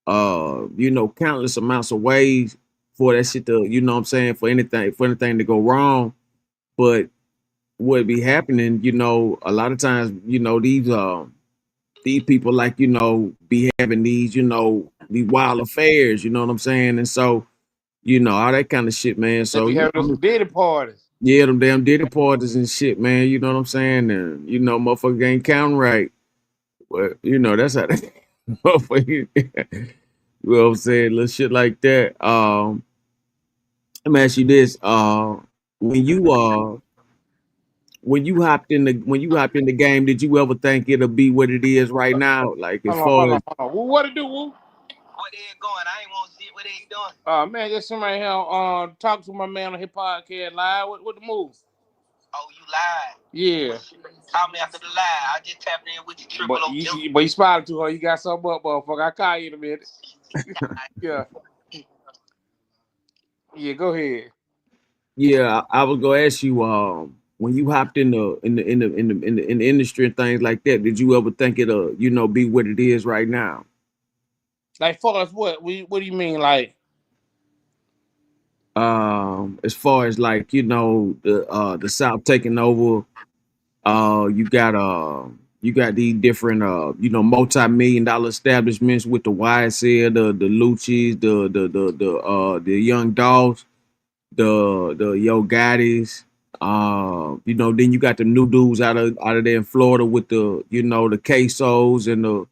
countless amounts of ways for that shit to, you know what I'm saying, for anything to go wrong. But what be happening, a lot of times, these people, like, be having these wild affairs, you know what I'm saying? And so, all that kind of shit, man. They So, be having some diddy parties. yeah, them damn diddy parties and shit, man. You know what I'm saying? And, motherfucker ain't counting right. But, that's how they motherfucker, you know what I'm saying? Little shit like that. Let me ask you this. When you hopped in the game, did you ever think it'll be what it is right now? Like, as Hold on, far hold on, as hold on. Woo, what it do, Woo? What they going? I ain't want to see what they doing. Man, just somebody here talk to my man on his podcast live. What the move? Oh, you lied. Yeah. Call me after the lie. I just tapped in with you, But you spotted to her. You got something up, motherfucker. I'll call you in a minute. Yeah. Yeah, go ahead. Yeah, I was gonna ask you, when you hopped in the industry and things like that, did you ever think it'll, be what it is right now? Like, for us, what? What do you mean, like? As far as, like, the South taking over, you got these different, multi-million-dollar establishments with the YSL, the Lucci's, the Young Dogs, the Yo Gattis. Then you got the new dudes out of there in Florida with the Quesos and the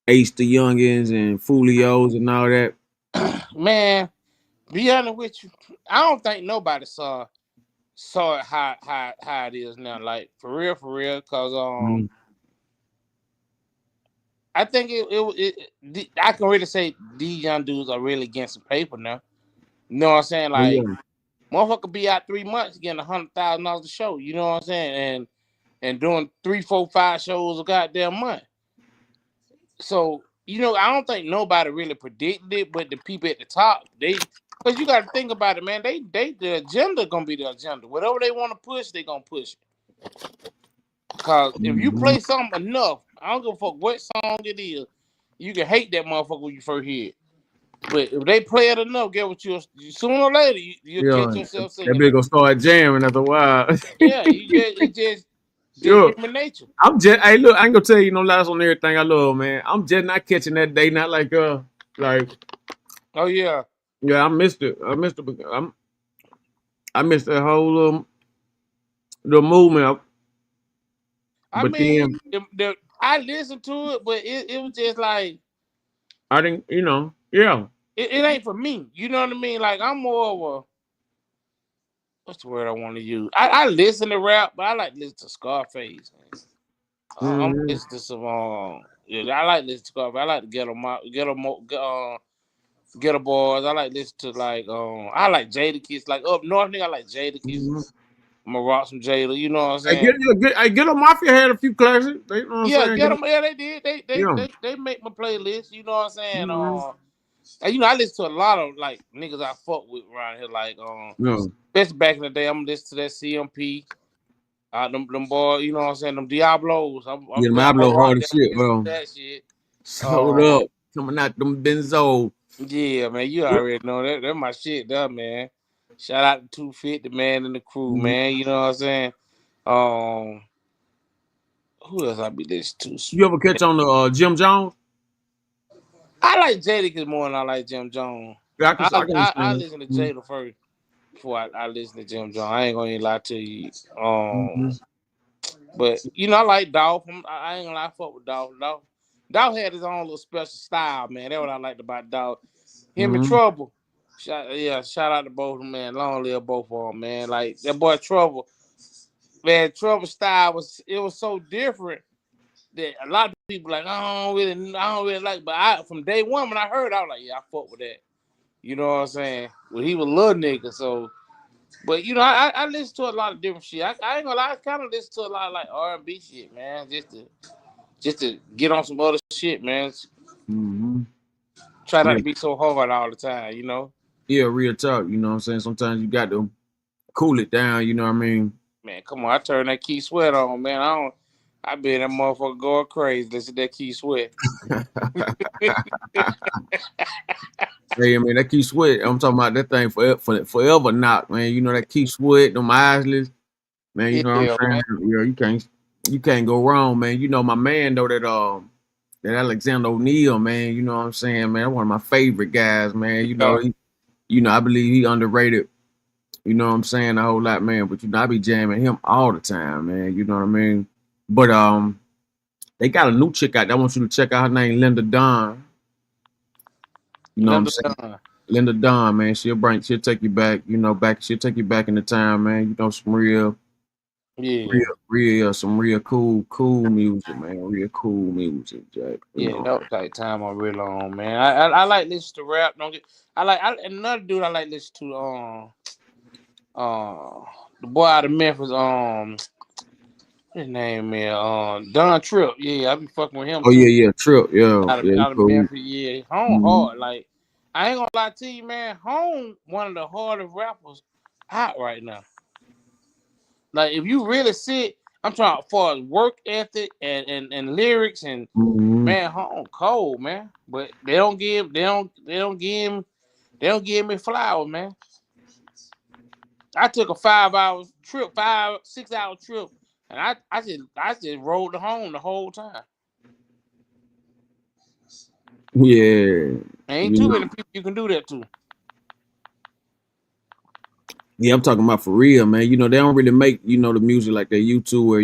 Ace the Youngins and Fulios and all that. Man, be honest with you, I don't think nobody saw it how it is now. Like, for real, because Mhm. I think I can really say these young dudes are really getting some paper now. You know what I'm saying? Oh Like, yeah. motherfucker be out 3 months getting $100,000 a show. You know what I'm saying? And doing 3, 4, 5 shows a goddamn month. So, I don't think nobody really predicted it, but the people at the top, because you got to think about it, man. The agenda gonna be the agenda. Whatever they want to push, they gonna push it. Because if you Mhm. play something enough, I don't give a fuck what song it is, you can hate that motherfucker when you first hear it. But if they play it enough, get what sooner or later you'll Yeah, catch yourself that singing bitch that. gonna start jamming after a while. Yeah, it's just Yo, human nature. I'm just, hey, look, I ain't gonna tell you no lies on everything I love, man. I'm just not catching that day, not like, Oh yeah. yeah, I missed it. I missed that whole the movement. I But mean, then I listened to it, but it was just like I didn't, yeah. it ain't for me. You know what I mean? Like, I'm more of a, what's the word I want to use? I listen to rap, but I like to listen to Scarface. I'm Mm-hmm. listening to some yeah, I like to listen to Scarface. I like to Ghetto Boys. I like to listen to, like, I like Jadakiss. Like, up north, nigga, I like Jadakiss. Mm-hmm. I'm gonna rock some Jada. You know what I'm I saying? get a Mafia had a few classics. They, you know what I'm Yeah, saying? get them. Yeah, they did. Yeah. They make my playlist. You know what I'm saying? Mm-hmm. And I listen to a lot of, like, niggas I fuck with around here. Like, Yeah. especially back in the day, I'm listening to that CMP. Them boys, you know what I'm saying? Them Diablos. I'm Yeah, gonna Mablo rock hard as them. shit, Listen to bro. that shit. Sold up. Coming out them benzo. Yeah, man, you already know that. That's my shit, there, man. Shout out to 250, man, and the crew, Mm-hmm. man. You know what I'm saying? Um, who else I be listening to? You ever catch on the Jim Jones? I like Jadakiss more than I like Jim Jones. Yeah, I can I understand. listen to Jada first before I listen to Jim Jones. I ain't gonna even lie to you. Mm-hmm. But I like Dolph. I ain't gonna lie, I fuck with Dolph. Dolph had his own little special style, man. That's what I liked about Dolph. Him and Mm-hmm. Trouble. Shout out to both of them, man. Long live both of them, man. Like, that boy Trouble, man. Trouble style was so different that a lot of people like I don't really like. But from day one when I heard, I was like, yeah, I fuck with that. You know what I'm saying? Well, he was a little nigga, so. But you know, I listen to a lot of different shit. I ain't gonna lie, I kind of listen to a lot of like R&B shit, man, just to get on some other shit, man. Mm-hmm. Try not Yeah. to be so hard all the time, you know. Yeah, real talk. You know what I'm saying? Sometimes you got to cool it down. You know what I mean? Man, come on, I turn that Key Sweat on, man. I be that motherfucker going crazy. Listen to that Key Sweat. Hey, I mean, that Keith Sweat. I'm talking about that thing forever knock, man. You know that Keith Sweat, them Isley, man. You know what I'm Yeah, saying? man. Yeah, you can't go wrong, man. You know my man though that Alexander O'Neal, man. You know what I'm saying, man. One of my favorite guys, man. Yeah. I believe he underrated. You know what I'm saying, a whole lot, man. But I be jamming him all the time, man. You know what I mean? But they got a new chick out. I want you to check out her name, Linda Dawn. You know what I'm Linda saying? Dunn. Linda Dawn, man, she'll take you back, she'll take you back in the time, man. You know, some Yeah. some real cool music, man. Real cool music, Jack. You Yeah, know. that was like time I'm really on, man. I like listen to rap. Another dude I like listen to the boy out of Memphis, his name is Don Tripp. Yeah, I be fucking with him Oh too. yeah, Trip, yeah, Out of he out of cool. Memphis, yeah. Home Mhm. hard. Like I ain't gonna lie to you, man. Home one of the hardest rappers out right now. Like if you really sit, I'm talking as far as work ethic and lyrics and Mhm. man, home cold, man. But they don't give me flowers, man. I took a 5 hour trip, 6 hour trip, and I just rode the home the whole time. Yeah, Ain't you too know. many people you can do that to. Yeah, I'm talking about for real, man. You know, they don't really make, the music like they used to where,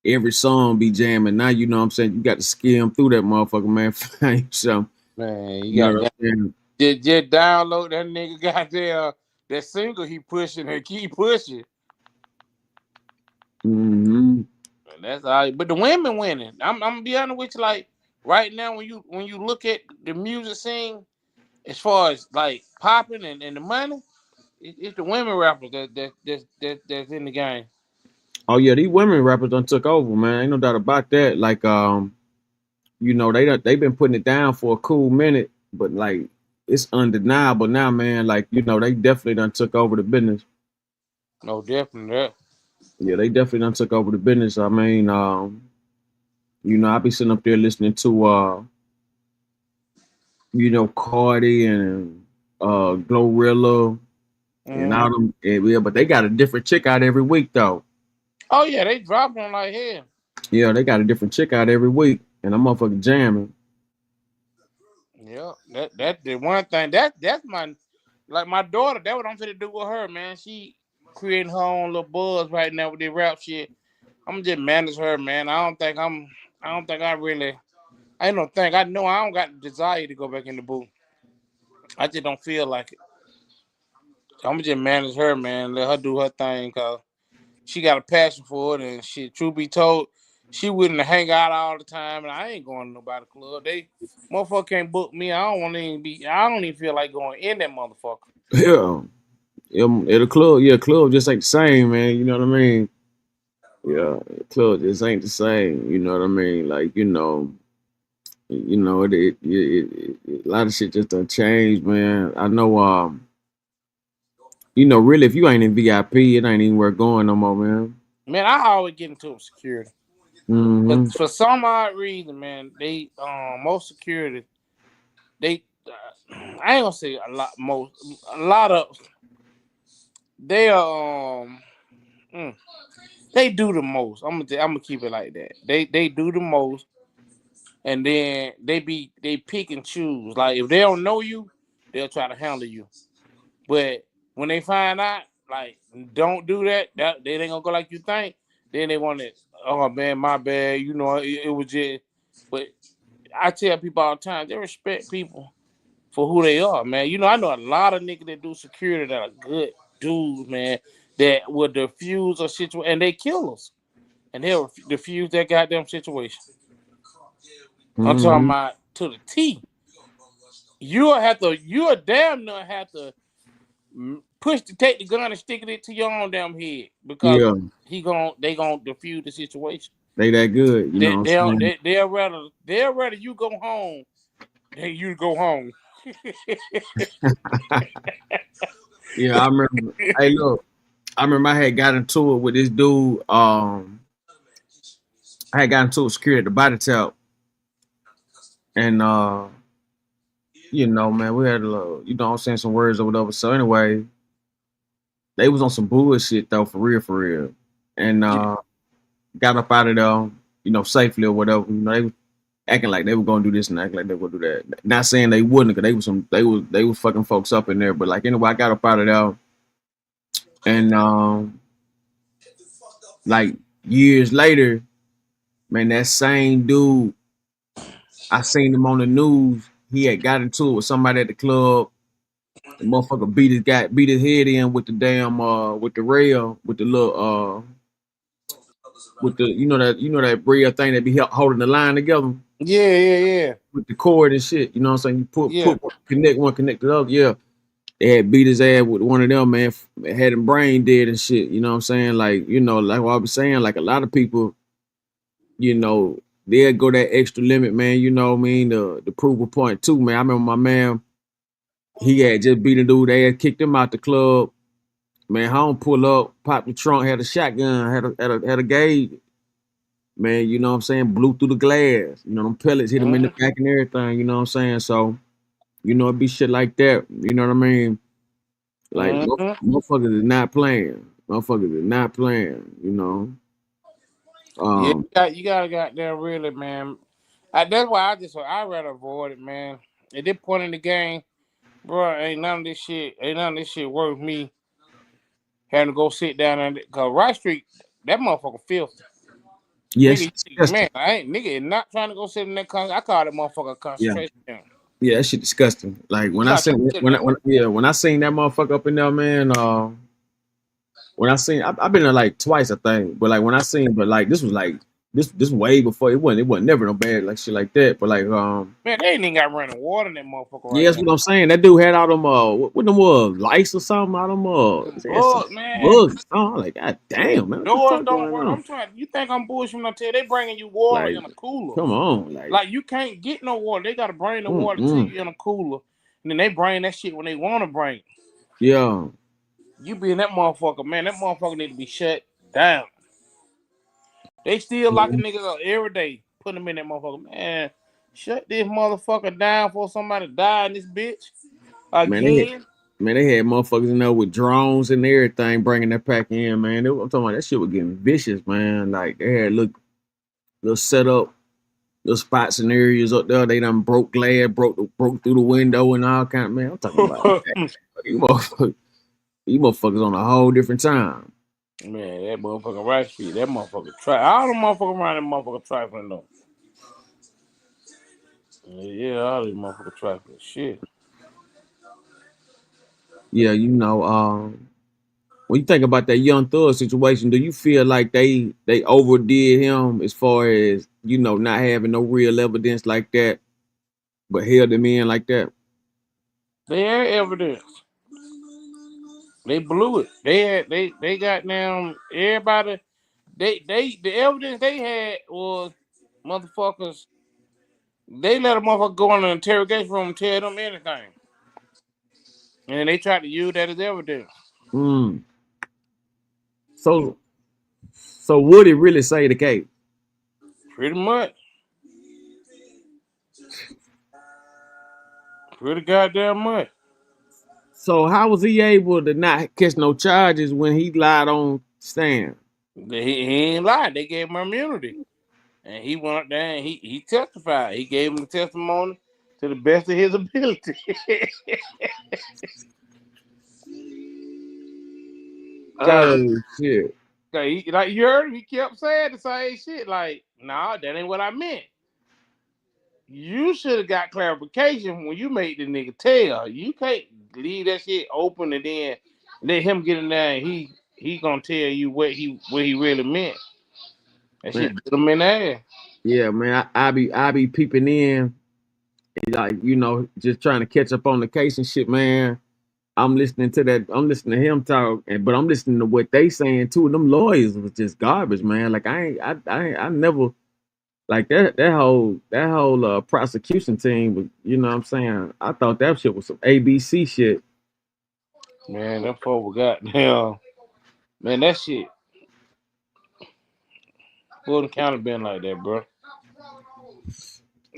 every song be jamming. Now, you know what I'm saying? You got to skim through that motherfucker, man. Find some, Man, you you know got what I'm saying? just download that nigga got there that single he pushing and keep pushing. Mm-hmm. And that's all. But the women winning. I'm gonna be honest with you. Like right now, when you look at the music scene, as far as like popping and the money, it's the women rappers that's in the game. Oh yeah, these women rappers done took over, man. Ain't no doubt about that. Like, they been putting it down for a cool minute, but like it's undeniable now, man. Like, they definitely done took over the business. No, definitely that. Yeah, they definitely done took over the business. I mean, I be sitting up there listening to Cardi and Glorilla and Mm-hmm. all them. Yeah, but they got a different chick out every week though. Oh yeah, they dropping them like hell. Yeah, they got a different chick out every week, and I'm motherfucking jamming. Yeah, that the one thing that's my daughter. That's what I'm gonna do with her, man. She creating her own little buzz right now with the rap shit. I'm just manage her, man. I don't think I really. I don't think I know. I don't got the desire to go back in the booth. I just don't feel like it. So I'm just manage her, man. Let her do her thing, cause she got a passion for it, and shit. Truth be told, she wouldn't hang out all the time, and I ain't going to nobody club. They motherfucker can't book me. I don't want to even be. I don't even feel like going in that motherfucker. Yeah, at a club, yeah, club just ain't the same, man. You know what I mean? Yeah, club just ain't the same. You know what I mean? Like, a lot of shit just done changed, man. I know, really, if you ain't in VIP, it ain't even worth going no more, man. Man, I always get into security, Hmm. but for some odd reason, man, they most security they I ain't gonna say a lot of they mm, they do the most. I'm gonna keep it like that. They do the most, and then they pick and choose. Like if they don't know you, they'll try to handle you. But when they find out, like don't do that, they ain't gonna go like you think. Then they want it. Oh man, my bad. You know it was just. But I tell people all the time, they respect people for who they are, man. You know I know a lot of niggas that do security that are good dudes, man. That will diffuse a situation and they kill us, and they'll diffuse that goddamn situation. I'm talking Mm-hmm. about to the T. You'll damn near have to take the gun and stick it to your own damn head because Yeah, they gonna defuse the situation. they that good, you know what I'm saying? They'll rather you go home than you go home. Yeah, I remember. Hey, look, I remember I had got into it with this dude. I had got into a security at the body tap, and you know, man, we had a little, you know, what I'm saying some words or whatever. So anyway, they was on some bullshit though, for real, for real, and got up out of there, you know, safely or whatever. You know, they was acting like they were gonna do this and acting like they were gonna do that. Not saying they wouldn't, because they was fucking folks up in there. But like anyway, I got up out of there, and like years later, man, that same dude, I seen him on the news. He had got into it with somebody at the club. The motherfucker beat his head in with the damn with the rail, with the little with the you know that rail thing that be holding the line together Yeah. with the cord and shit. You know what I'm saying? You Yeah. put one, connect the other. Yeah. They had beat his ass with one of them, man. Had him brain dead and shit. You know what I'm saying? Like, you know, like what I was saying, like a lot of people, you know, they'll go that extra limit, man. You know what I mean? The prove a point too, man. I remember my man, he had just beat a dude, they had kicked him out the club. Man, home pull up, popped the trunk, had a shotgun, had a gauge. Man, you know what I'm saying? Blew through the glass. You know, them pellets hit him in the back and everything, you know what I'm saying? So, you know, it be shit like that. You know what I mean? Like motherfuckers is not playing. Motherfuckers is not playing, you know. Yeah, Um, you gotta goddamn really, man. That's why I rather avoid it, man. At this point in the game, bro, ain't none of this shit worth me having to go sit down and cause Rice Street, that motherfucker filthy. yes, Nigga, disgusting. man, nigga is not trying to go sit in that I call that motherfucker a Yeah. concentration camp. Yeah, that shit disgusting. Like when I Not trying seen to sit in that when I seen that motherfucker up in there, man, when I seen I've been there like twice, I think. But like when I seen, but like this was like this way before it wasn't never no bad like shit like that. But like man, they ain't even got running water in that motherfucker yeah, right that's now. what I'm saying. That dude had all them what them was lice or something, all them they had some Bugs, man. bugs or something. Like, god damn, man, what the Doors fuck don't going work. on? I'm trying. You think I'm bullshitting when I tell you they bringing you water Like, in a cooler? come on, like Like you can't get no water. They gotta bring the water to mm-mm. you in a cooler, and then they bring that shit when they want to bring it. Yeah. You be in that motherfucker, man. That motherfucker need to be shut down. They still locking Mhm. niggas up every day, putting them in that motherfucker. Man, shut this motherfucker down before somebody die in this bitch Man, they had, again. man, they had motherfuckers in there with drones and everything bringing that pack in, man. I'm talking about that shit was getting vicious, man. Like they had little setup, little spots and areas up there. They done broke glass, broke through the window and all kind of man. I'm talking about you motherfuckers on a whole different time. Man, that motherfucker right street, that motherfucker try. All the motherfuckers around that motherfucker trifling though. Yeah, all these motherfuckers trifling. Shit. Yeah, you know, when you think about that Young Thug situation, do you feel like they overdid him as far as, you know, not having no real evidence like that, but held him in like that? They had evidence. They blew it. They got down everybody. The evidence they had was motherfuckers. They let a motherfucker go in an interrogation room and tell them anything, and then they tried to use that as evidence. Mm. So would it really say the case? Pretty much. Pretty goddamn much. So how was he able to not catch no charges when he lied on stand? He ain't lied. They gave him immunity, and he went up there and he testified. He gave him the testimony to the best of his ability. Oh shit. Like you heard him, he kept saying the same shit. Like, nah, that ain't what I meant. You should have got clarification when you made the nigga tell. You can't leave that shit open and then let him get in there and he gonna tell you what he really meant. That Man, shit bit him in the ass. Yeah, man. I be peeping in, like, just trying to catch up on the case and shit, man. I'm listening to that. I'm listening to him talk, but I'm listening to what they saying too. Them lawyers was just garbage, man. Like I never like that whole prosecution team was. You know what I'm saying? I thought that shit was some ABC shit. Man, them folks goddamn. Man, that shit. Fulton County been like that, bro.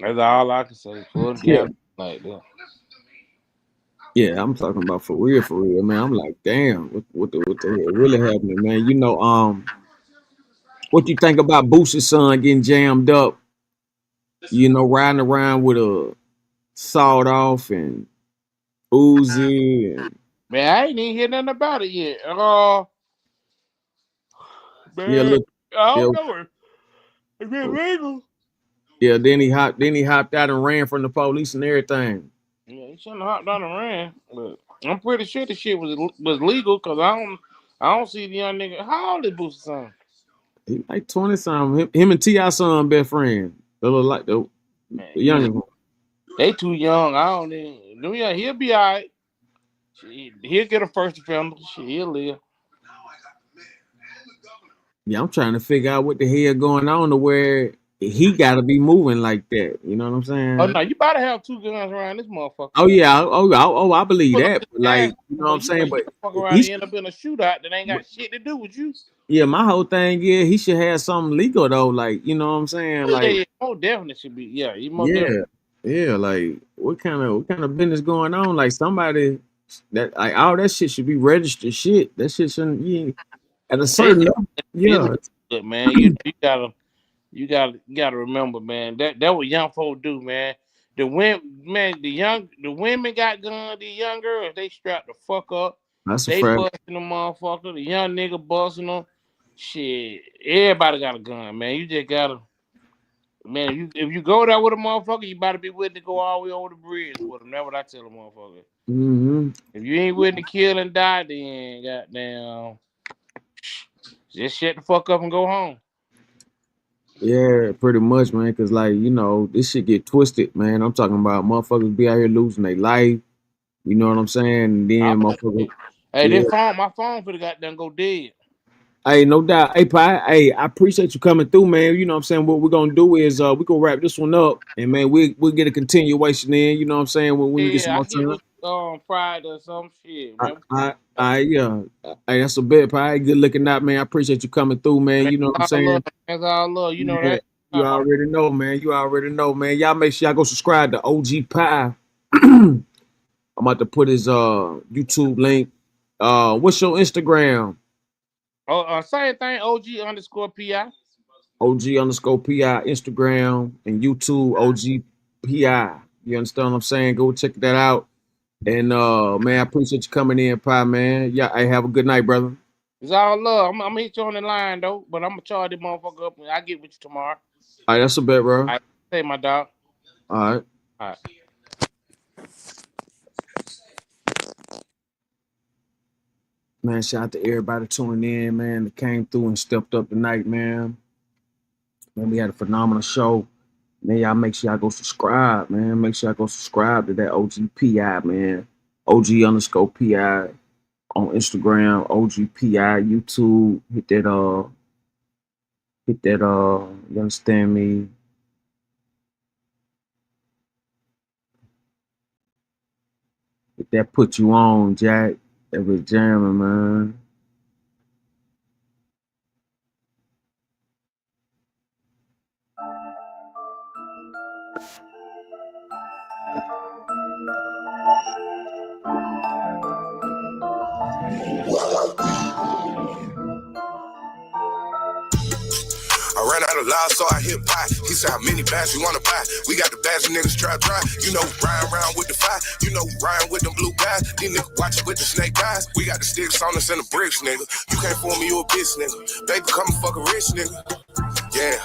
That's all I can say. Fulton Yeah, County like that. yeah. I'm talking about for real, man. I'm like, damn, what the hell really happening, man? What you think about Boosie's son getting jammed up? Riding around with a sawed off and Uzi and Man, I ain't even hear nothing about it yet. yeah, Man, look, I yeah, don't know it. Is it legal? yeah. Then he hopped out and ran from the police and everything. Yeah, he shouldn't have hopped on and ran. But I'm pretty sure the shit was legal because I don't see the young nigga. How old is Boosie son? He like 20 something. Him and T.I. son best friend. They look like the Man, youngest one. they too young. I don't even. Yeah, he'll be all right. He'll get a first offender. Shit, he'll live. Yeah, I'm trying to figure out what the hell going on to where he got to be moving like that. You know what I'm Oh saying? no, you better have two guns around this motherfucker. Oh yeah, I believe Pull up that. this But gas, like, you know what but I'm saying? you But can fuck around he, and end up in a shootout that ain't got shit to do with you. yeah, my whole thing is he should have something legal though. Like, you know what I'm saying? Oh yeah, Like, yeah, most definitely should be. Yeah, you most definitely. yeah, yeah. Like, what kind of business going on? Like, somebody that like all that shit should be registered shit. That shit shouldn't. Yeah, at a It, certain level. business Yeah, good, man. You gotta remember, man. That what young folks do, man. The women got guns. The young girls, they strap the fuck up. that's a They fact. busting the motherfucker. The young nigga busting them. Shit, everybody got a gun, man. You just gotta, man. If you go there with a motherfucker, you better be willing to go all the way over the bridge with them. That's what I tell a motherfucker. Hmm. If you ain't willing to kill and die, then goddamn, just shut the fuck up and go home. Yeah, pretty much, man. Cause like, this shit get twisted, man. I'm talking about motherfuckers be out here losing their life. You know what I'm saying? And then motherfuckers, Hey, yeah. my phone for the goddamn go dead. Hey, no doubt. Hey, Pi, hey, I appreciate you coming through, man. You know what I'm saying? What we're gonna do is we gonna wrap this one up and man, we'll get a continuation in, you know what I'm saying, when we get some Yeah, I more get time. with Friday or some shit, man. Yeah. Hey, that's a bet, Pi. Good looking out, man. I appreciate you coming through, man. Man, You know what I'm that's all love. saying? That's all love. You know Yeah, that. you already know, man. You already know, man. Y'all make sure y'all go subscribe to OG Pie. I'm about to put his YouTube link. What's your Instagram? Oh, same thing. OG_PI. OG_PI Instagram and YouTube OG PI. You understand what I'm saying? Go check that out. And man, I appreciate you coming in, Pie, man. Yeah, hey, have a good night, brother. It's all love. I'm gonna hit you on the line though, but I'm gonna charge this motherfucker up and I get with you tomorrow. All right, that's a bet, bro. I say my dog. All right. All right. Man, shout out to everybody tuning in, man, that came through and stepped up tonight, man. Man, we had a phenomenal show. Man, y'all make sure y'all go subscribe, man. Make sure y'all go subscribe to that OG PI, man. OG_PI on Instagram, OG PI, YouTube. Hit that, you understand me? Hit that put you on, Jack. That was jamming, man. I ran out of loud, so I hit Pie. He said, how many bags you wanna buy? We got the bags and niggas try dry. You know, riding around with the fire. You know, riding with them blue guys. These niggas watching with the snake eyes. We got the sticks on us and the bricks, nigga. You can't fool me, you a bitch, nigga. Baby, come and fuck a rich nigga. Yeah,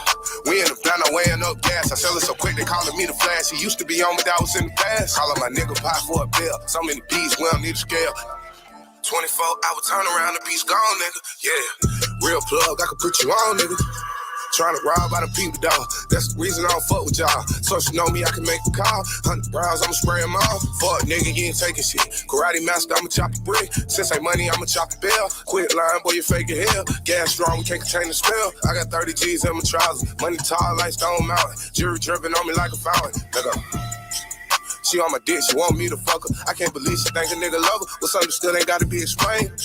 we in the banner weighing up gas. I sell it so quick, they calling me the flash. He used to be on me, that was in the past. Calling my nigga Pie for a bill. So many beats, we don't need a scale. 24 hour turn around, the beach gone, nigga. Yeah, real plug, I can put you on, nigga. Trying to rob by the people, dog. That's the reason I don't fuck with y'all. So if you know me, I can make a call. 100 rounds, I'ma spray them all. Fuck, nigga, you ain't taking shit. Karate master, I'ma chop the brick. Since ain't money, I'ma chop the bell. Quit lying, boy, you fake as hell. Gas strong, we can't contain the spell. I got 30 G's in my trousers. Money tall like Stone Mountain. Jury dripping on me like a fountain. Nigga. She on my dick, she want me to fuck her. I can't believe she think a nigga love her. What's understood ain't gotta be explained.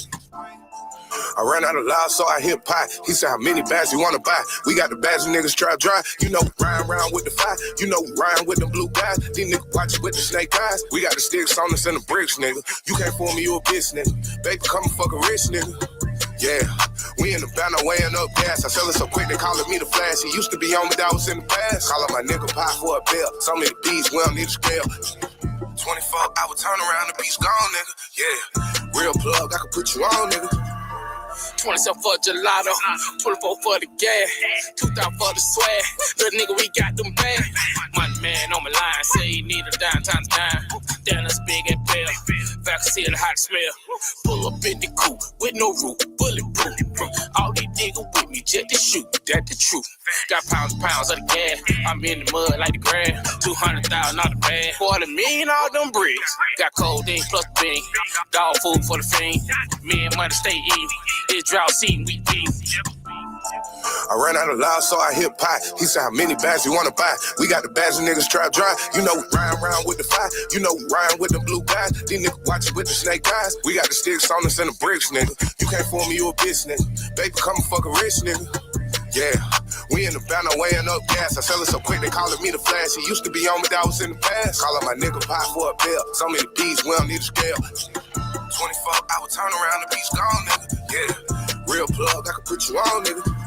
I ran out of loud, so I hit pie. He said, how many bags you wanna buy? We got the bags and niggas trap dry. You know, riding around with the fire. You know, riding with them blue guys. These niggas watch with the snake eyes. We got the sticks on us and the bricks, nigga. You can't fool me, you a bitch, nigga. Baby, come and fuck a rich nigga. Yeah, we in the banner weighing up gas. I sell it so quick, they calling me the flash. He used to be on me, that was in the past. Call up my nigga pie for a bill. So many D's, we don't need a scale. 24 hour turn around, the beach gone, nigga. Yeah, real plug, I can put you on, nigga. 27 for gelato, 24 for the gas, 2,000 for the swag. Little nigga, we got them bad. Money man on my line, say he need a dime times dime. Damn, that's big and bell. Vaccine, the hot smell. Pull up in the coupe with no roof, bulletproof. All these niggas with me, just to shoot, that's the truth. Got pounds of the gas. I'm in the mud like the grass. 200,000 out the bag. $250,000 all them bricks. Got codeine plus the bean. Dog food for the fiend. Me and money stay even. It's drought season, we beef. I ran out of loud, so I hit pie. He said, how many bags you wanna buy? We got the bags and niggas trap dry. You know, riding around with the fire. You know, riding with them blue guys. These niggas watch with the snake eyes. We got the sticks on us and the bricks, nigga. You can't fool me, you a bitch, nigga. Baby, come and fuck a rich nigga. Yeah, we in the banner weighing up gas. I sell it so quick, they calling me the flash. He used to be on me, that was in the past. Call up my nigga pie for a bill. So many D's, we don't need a scale. 24 hour turn around, the beach gone, nigga. Yeah, real plug, I can put you on, nigga.